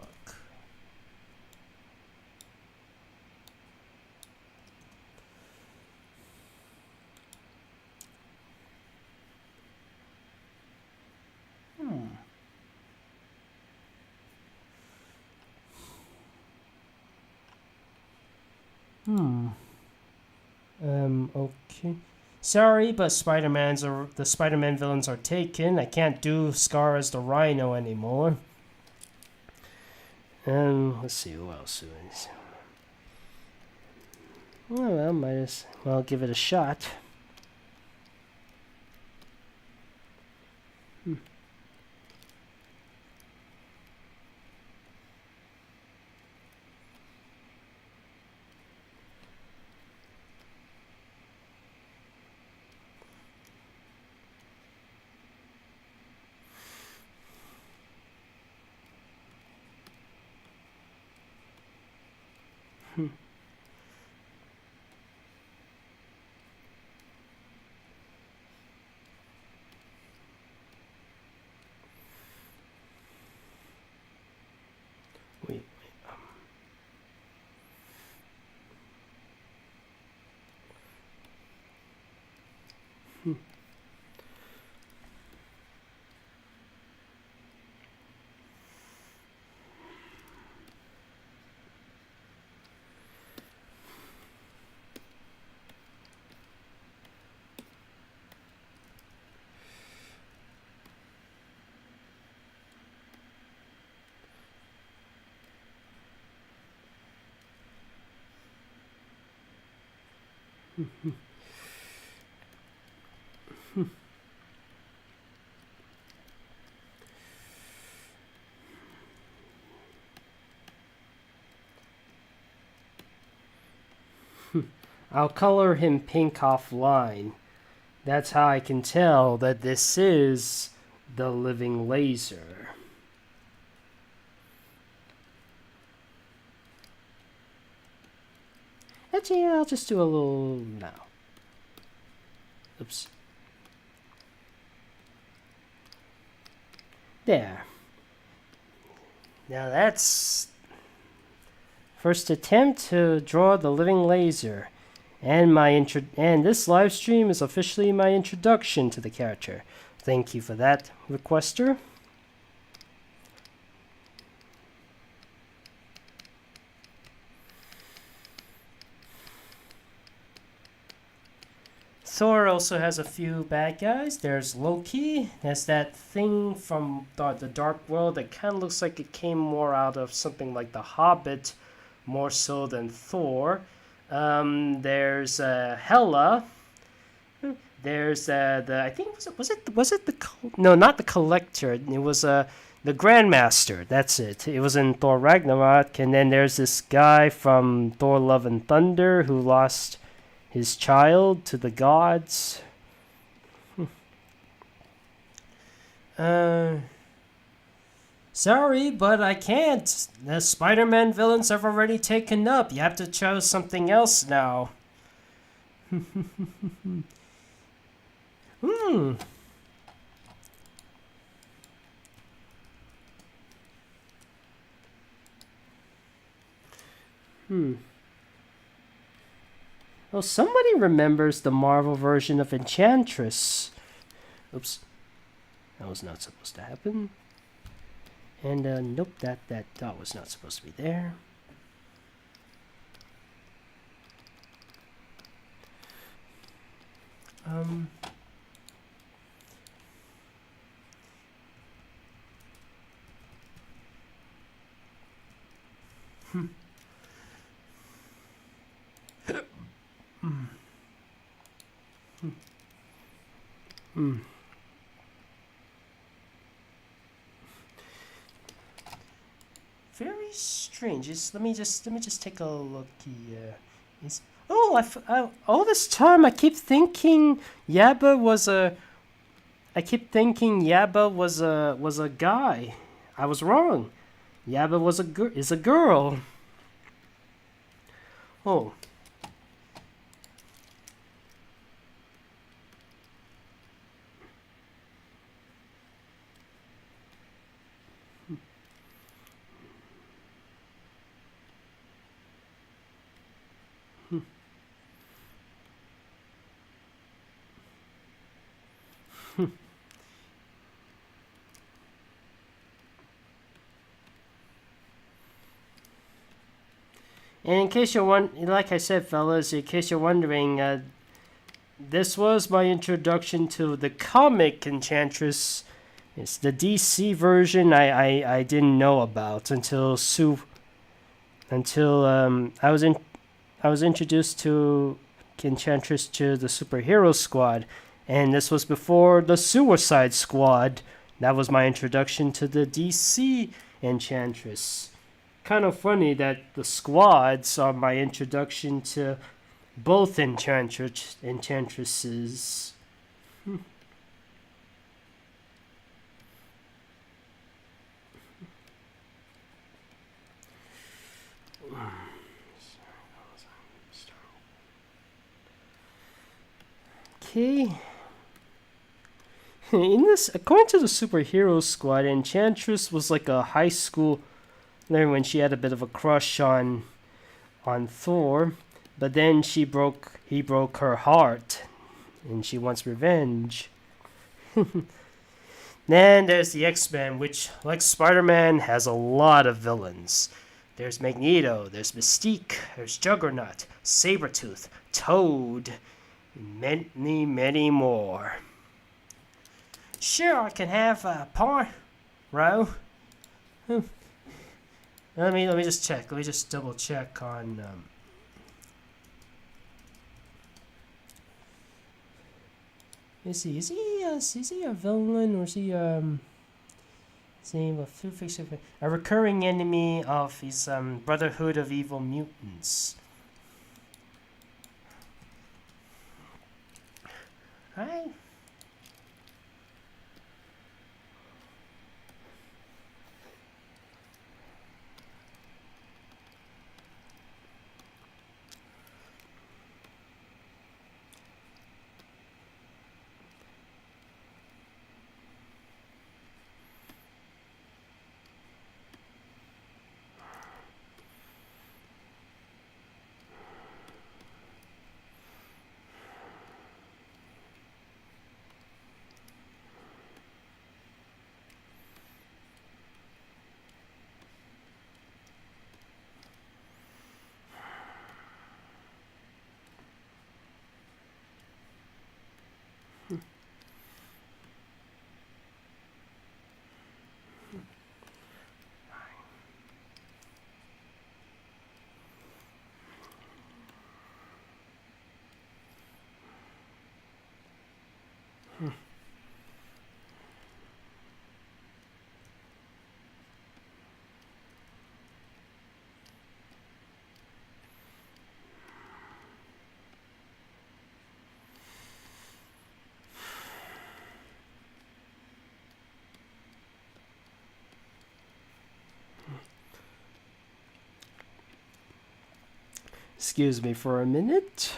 Okay. Sorry, but the Spider-Man villains are taken. I can't do Scar as the Rhino anymore. Let's see who else is. Well, might as well give it a shot. I'll color him pink offline. That's how I can tell that this is the living laser. Actually, yeah, I'll just do a little now. Oops. There. Now that's first attempt to draw the living laser. And this live stream is officially my introduction to the character. Thank you for that, requester. Thor also has a few bad guys. There's Loki. There's that thing from the Dark World that kind of looks like it came more out of something like The Hobbit, more so than Thor. There's Hela. There's I think was it no, not the Collector. It was the Grandmaster. That's it. It was in Thor Ragnarok. And then there's this guy from Thor Love and Thunder who lost his child to the gods. Sorry, but I can't. The Spider-Man villains have already taken up. You have to choose something else now. Well, somebody remembers the Marvel version of Enchantress. Oops. That was not supposed to happen. And, nope, that dot was not supposed to be there. Very strange. Let me just take a look here. All this time I keep thinking Yaba was a guy. I was wrong. Yaba is a girl. Oh. And in case like I said, fellas, in case you're wondering, this was my introduction to the comic Enchantress. It's the DC version I didn't know about until I was introduced to Enchantress to the Superhero Squad, and this was before the Suicide Squad. That was my introduction to the DC Enchantress. Kind of funny that the squads are my introduction to both Enchantresses. Okay. According to the Superhero Squad, Enchantress was like a high school when she had a bit of a crush on Thor, but then he broke her heart, and she wants revenge. Then there's the X-Men, which, like Spider-Man, has a lot of villains. There's Magneto, there's Mystique, there's Juggernaut, Sabretooth, Toad, and many, many more. Sure, I can have Pyro. Let me just check. Let me just double check on. Is he? Is he a villain or is he a recurring enemy of his Brotherhood of Evil Mutants? Right. Excuse me for a minute.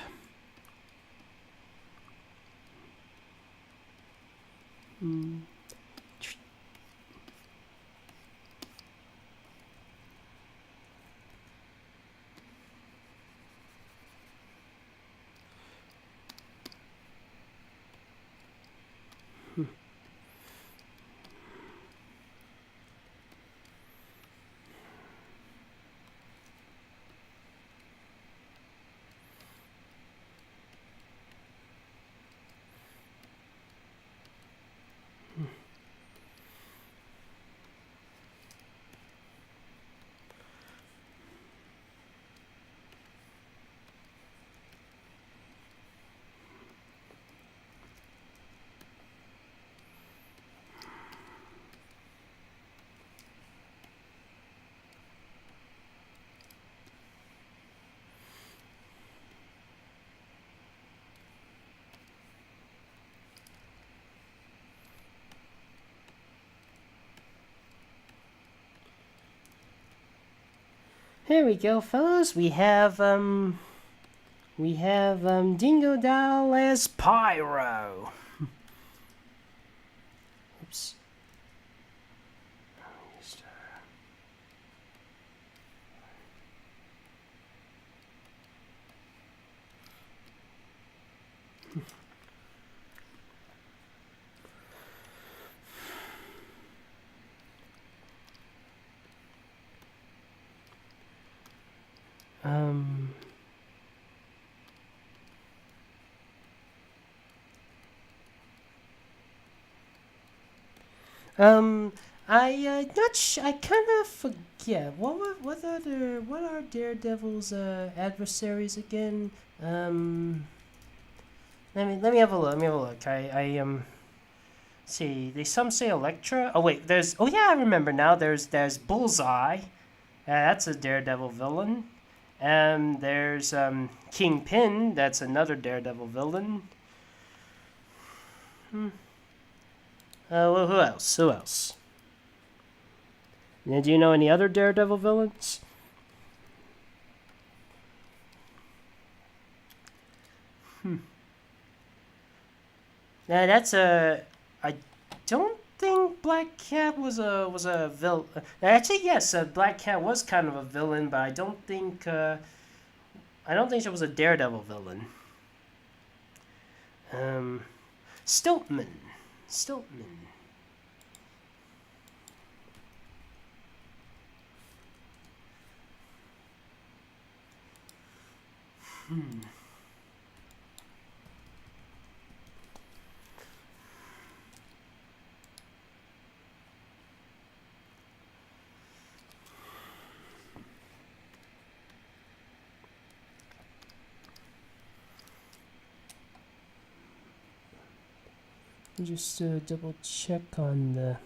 Here we go, fellas. We have Dingo Doll as Pyro. Oops. I kind of forget what are Daredevil's adversaries again? Let me have a look. Let me have a look. See. Some say Elektra. Oh wait, oh yeah, I remember now. There's Bullseye. That's a Daredevil villain. There's Kingpin. That's another Daredevil villain. Well, who else? Who else? Now, do you know any other Daredevil villains? Now that's a. I don't think Black Cat was a villain. Actually, yes, Black Cat was kind of a villain, but I don't think she was a Daredevil villain. Stiltman. Just double check on the.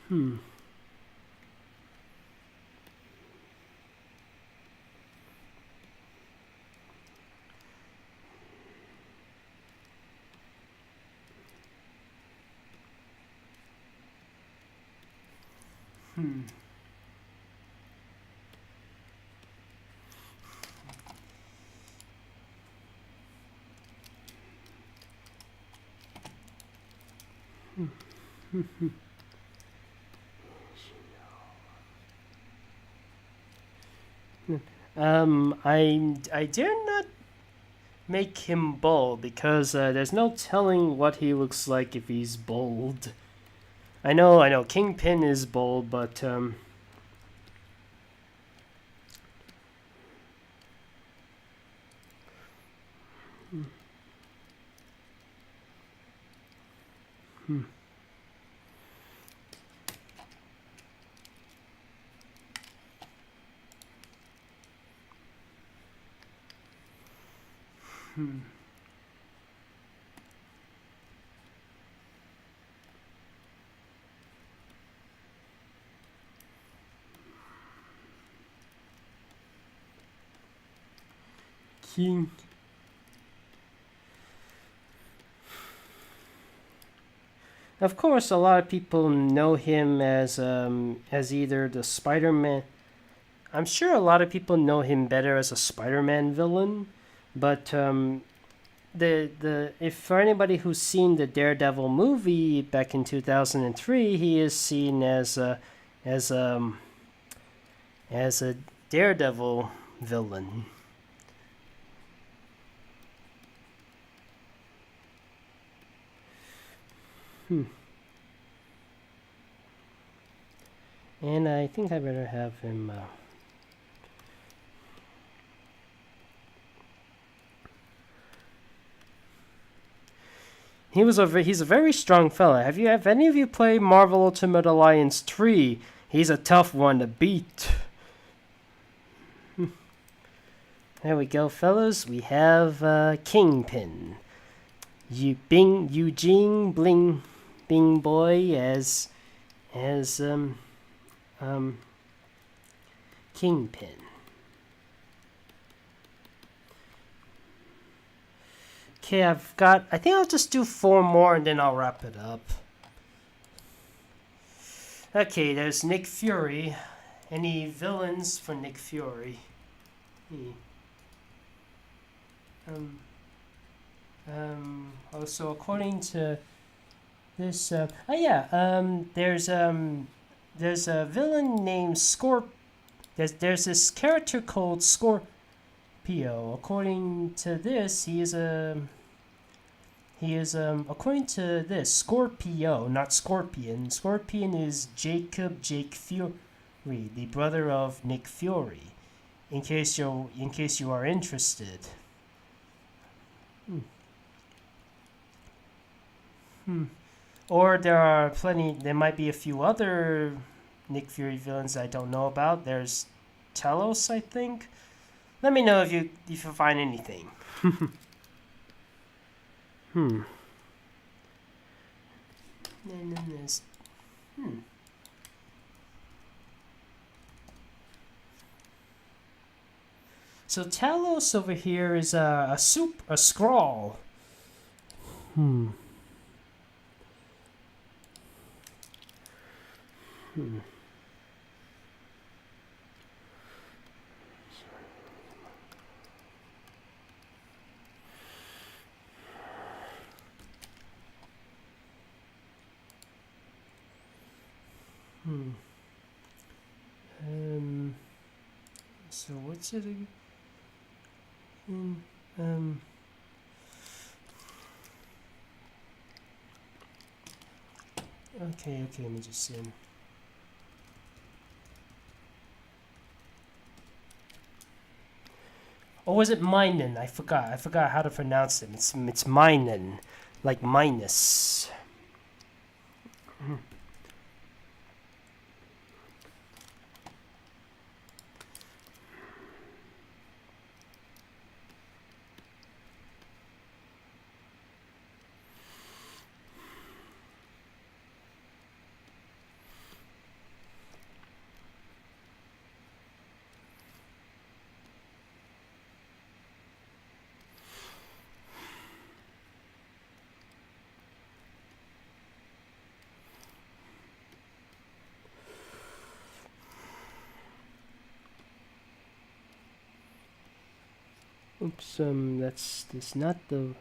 Hmm. Hmm. I dare not make him bold because there's no telling what he looks like if he's bold. I know, Kingpin is bold, but King. Of course, a lot of people know him as either the Spider-Man. I'm sure a lot of people know him better as a Spider-Man villain, but the if for anybody who's seen the Daredevil movie back in 2003, he is seen as as um as a Daredevil villain. And I think I better have him. He's a very strong fella. Have any of you played Marvel Ultimate Alliance 3? He's a tough one to beat. There we go, fellas. We have Kingpin. Eugene Bing Boy as Kingpin. Okay, I think I'll just do 4 more and then I'll wrap it up. Okay, there's Nick Fury. Any villains for Nick Fury? Also, according to this, there's a villain named There's this character called Scorpio. According to this, he is according to this, Scorpio, not Scorpion. Scorpion is Jake Fury, the brother of Nick Fury. In case you are interested. Or there might be a few other Nick Fury villains I don't know about. There's Telos, I think. Let me know if you find anything. And then there's So Talos over here is a scrawl. So what's it again? Okay, let me just see. Or was it Minen? I forgot how to pronounce it. It's Minen, like minus. Oops, that's not the...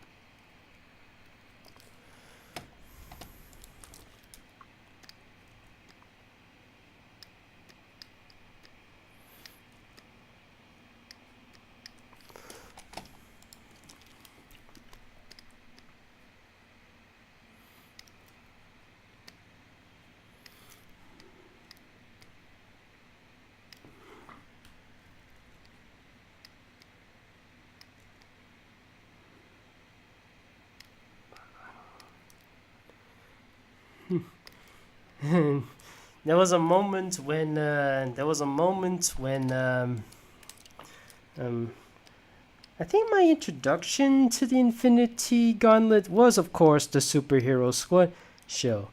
There was a moment when I think my introduction to the Infinity Gauntlet was, of course, the Superhero Squad show,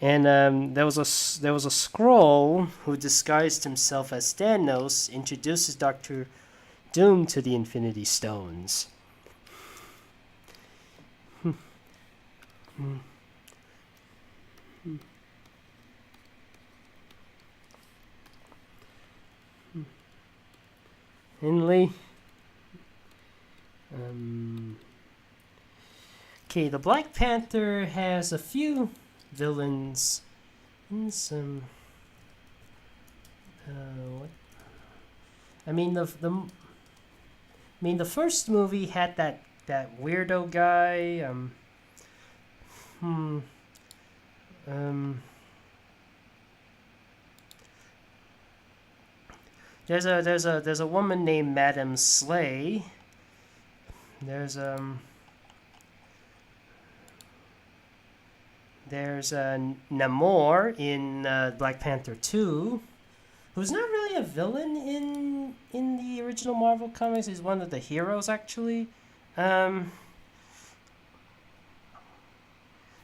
and there was a Skrull who disguised himself as Thanos, introduces Doctor Doom to the Infinity Stones. Henley. Okay, the Black Panther has a few villains and some. What? I mean the first movie had that weirdo guy. There's a woman named Madame Slay. There's Namor in Black Panther 2, who's not really a villain in the original Marvel comics. He's one of the heroes, actually.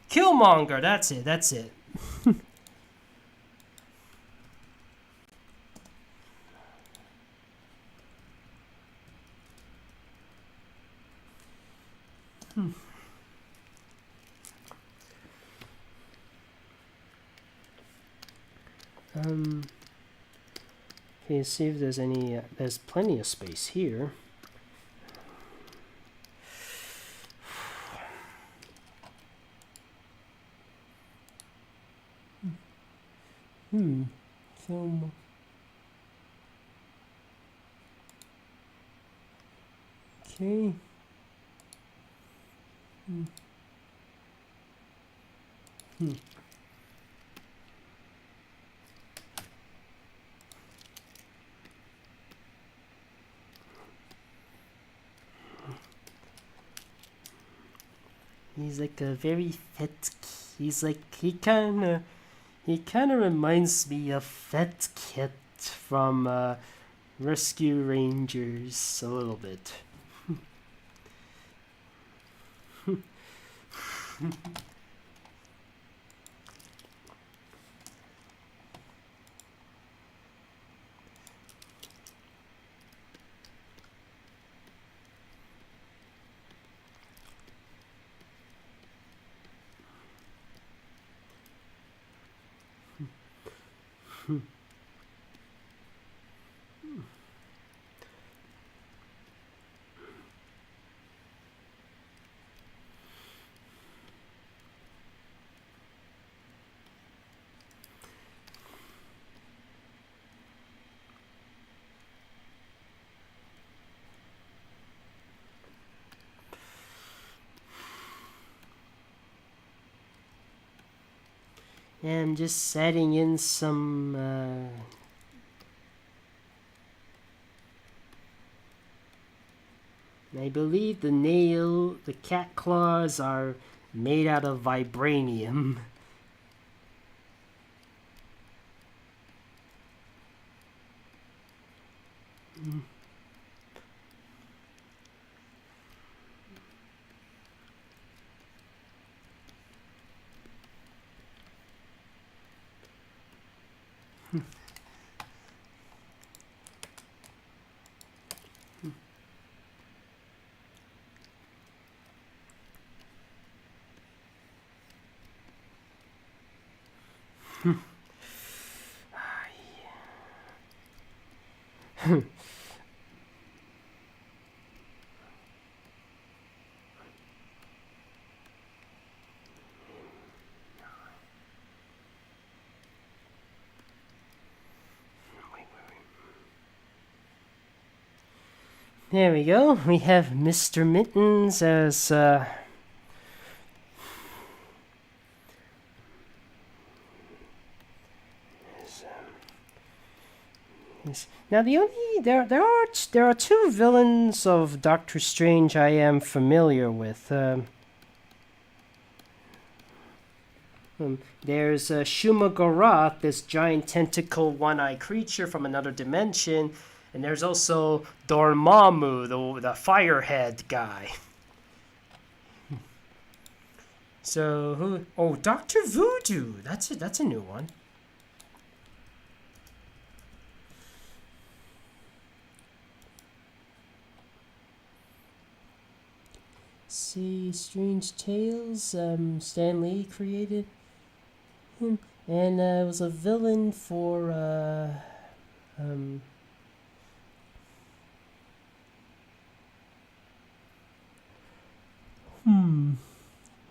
Killmonger, that's it. Okay, see if there's any. There's plenty of space here. Film. Okay. He's like a very fat. He's like he kind of reminds me of Fat Kit from Rescue Rangers a little bit. And just setting in some I believe the cat claws are made out of vibranium. There we go. We have Mr. Mittens as now there are two villains of Doctor Strange I am familiar with. There's Shumagorath, this giant tentacle one-eyed creature from another dimension, and there's also Dormammu, the firehead guy. So who? Oh, Doctor Voodoo. That's it. That's a new one. See, Strange Tales. Stan Lee created him, and was a villain for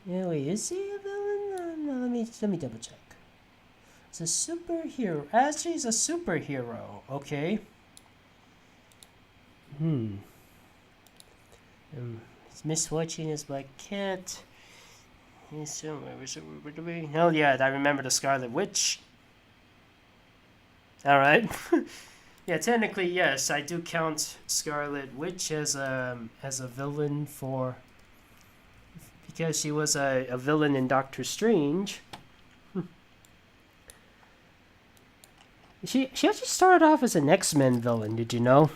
Yeah, wait, is he a villain? No, let me double check. It's a superhero. Actually, he's a superhero. Okay. His misfortune is Black Cat. Oh yeah, I remember the Scarlet Witch. All right. Yeah, technically yes, I do count Scarlet Witch as a villain for because she was a villain in Doctor Strange. She actually started off as an X-Men villain. Did you know?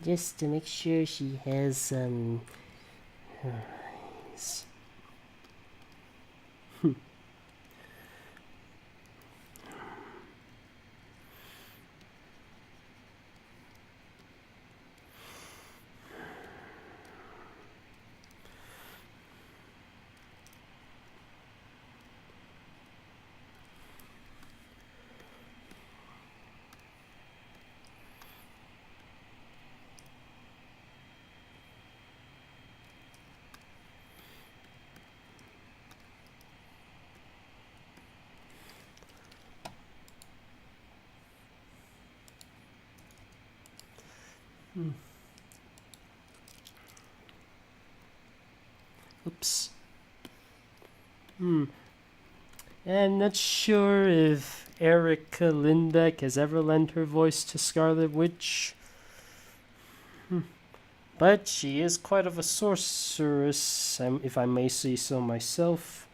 Just to make sure she has Oops. I'm not sure if Erica Lindbeck has ever lent her voice to Scarlet Witch. But she is quite of a sorceress, if I may say so myself.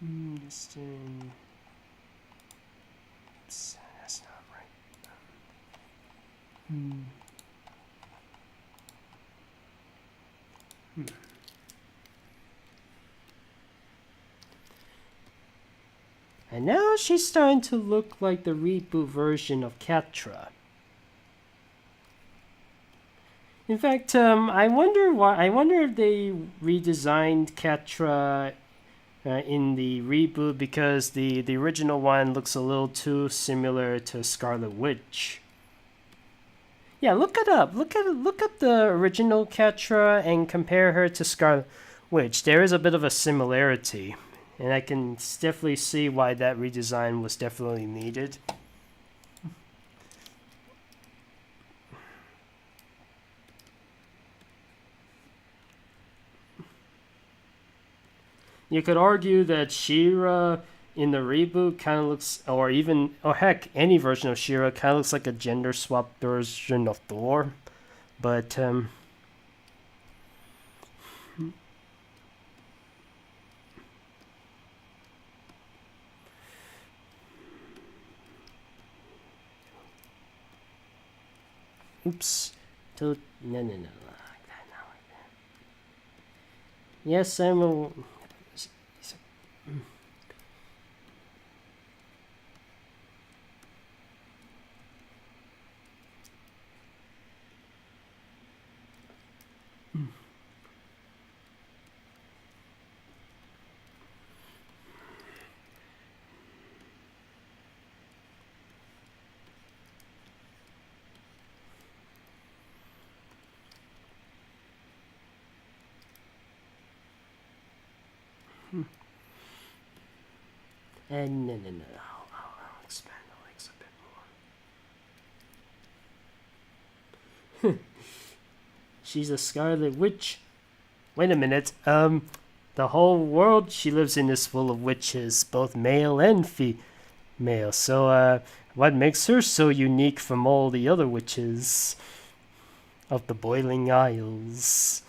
Oops, that's not right. And now she's starting to look like the reboot version of Catra. In fact, I wonder if they redesigned Catra in the reboot because the original one looks a little too similar to Scarlet Witch. Yeah, look it up. Look up the original Catra and compare her to Scarlet Witch. There is a bit of a similarity, and I can definitely see why that redesign was definitely needed. You could argue that She-Ra in the reboot kind of looks, or heck, any version of She-Ra kind of looks like a gender swapped version of Thor. But, Oops. No. Like that, not like that. Yes, I'm a... And no. I'll expand the legs a bit more. She's a Scarlet Witch. Wait a minute. The whole world she lives in is full of witches, both male and female. So, what makes her so unique from all the other witches of the Boiling Isles?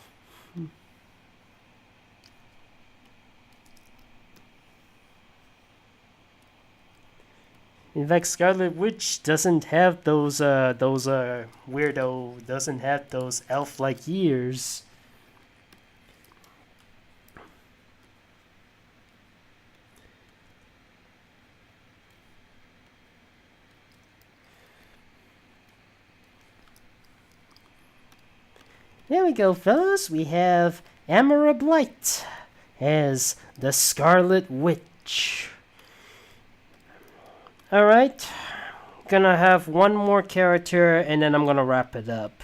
In fact, Scarlet Witch doesn't have those weirdo, doesn't have those elf-like ears. There we go, fellas. We have Amara Blight as the Scarlet Witch. Alright, gonna have one more character and then I'm gonna wrap it up.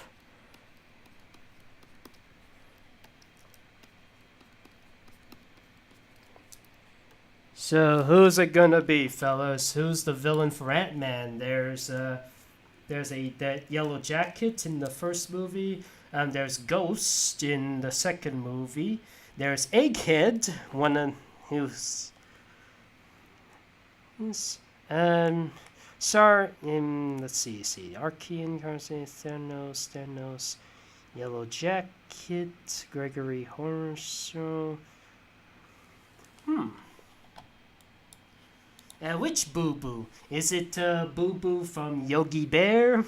So who's it gonna be, fellas? Who's the villain for Ant-Man? There's that yellow jacket in the first movie. There's Ghost in the second movie. There's Egghead, who's let's see, Archean, Thanos, Yellow Jacket, Gregory Horser. Which Boo Boo? Is it Boo Boo from Yogi Bear?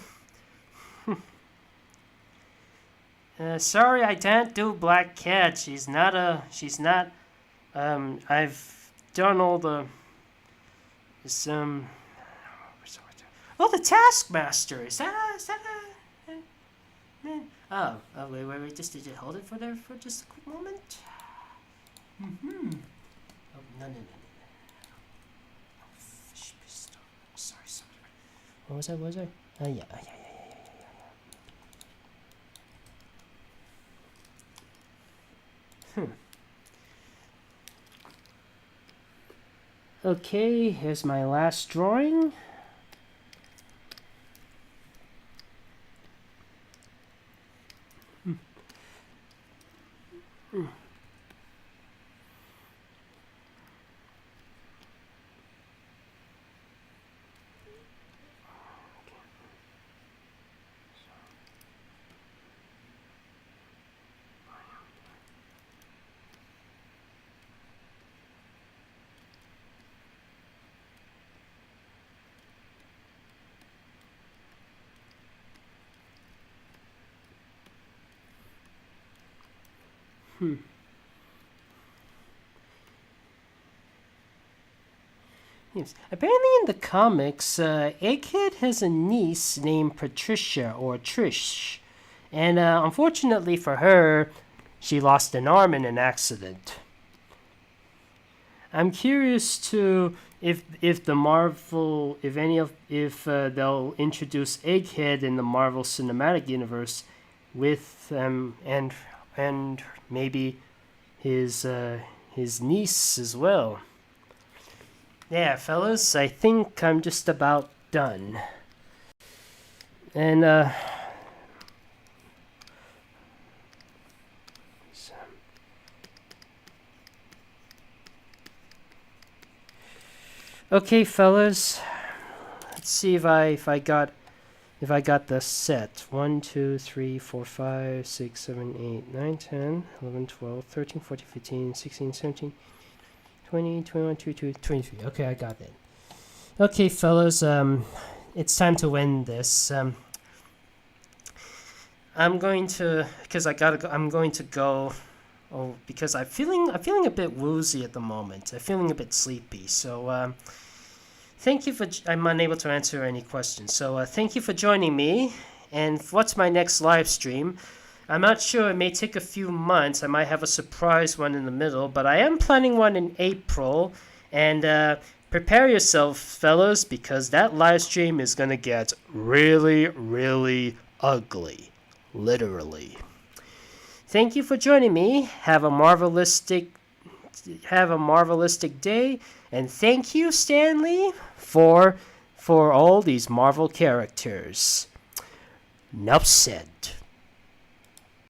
Sorry, I can't do Black Cat. She's not. I've done all the. Oh, the Taskmaster. Is that a Oh, wait. Just did you hold it for just a quick moment? Oh, no. Oh, fish pistol. Sorry. What was I? Yeah. Okay, here's my last drawing. Yes. Apparently in the comics, Egghead has a niece named Patricia, or Trish. And unfortunately for her, she lost an arm in an accident. I'm curious to if they'll introduce Egghead in the Marvel Cinematic Universe with and maybe his niece as well. Yeah, fellas, I think I'm just about done. And okay, fellas, let's see if I got the set. 1, 2, 3, 4, 5, 6, 7, 8, 9, 10, 11, 12, 13, 14, 15, 16, 17, 20, 21, 22, 23. Okay, I got it. Okay, fellas, it's time to end this. I'm going to, because I gotta go. I'm going to go. Oh, because I'm feeling a bit woozy at the moment. I'm feeling a bit sleepy. So thank you for. I'm unable to answer any questions. So thank you for joining me. And what's my next live stream? I'm not sure. It may take a few months. I might have a surprise one in the middle, but I am planning one in April. And prepare yourself, fellas, because that live stream is gonna get really, really ugly. Literally. Thank you for joining me. Have a marvelistic day, and thank you, Stanley, for all these Marvel characters. Enough said.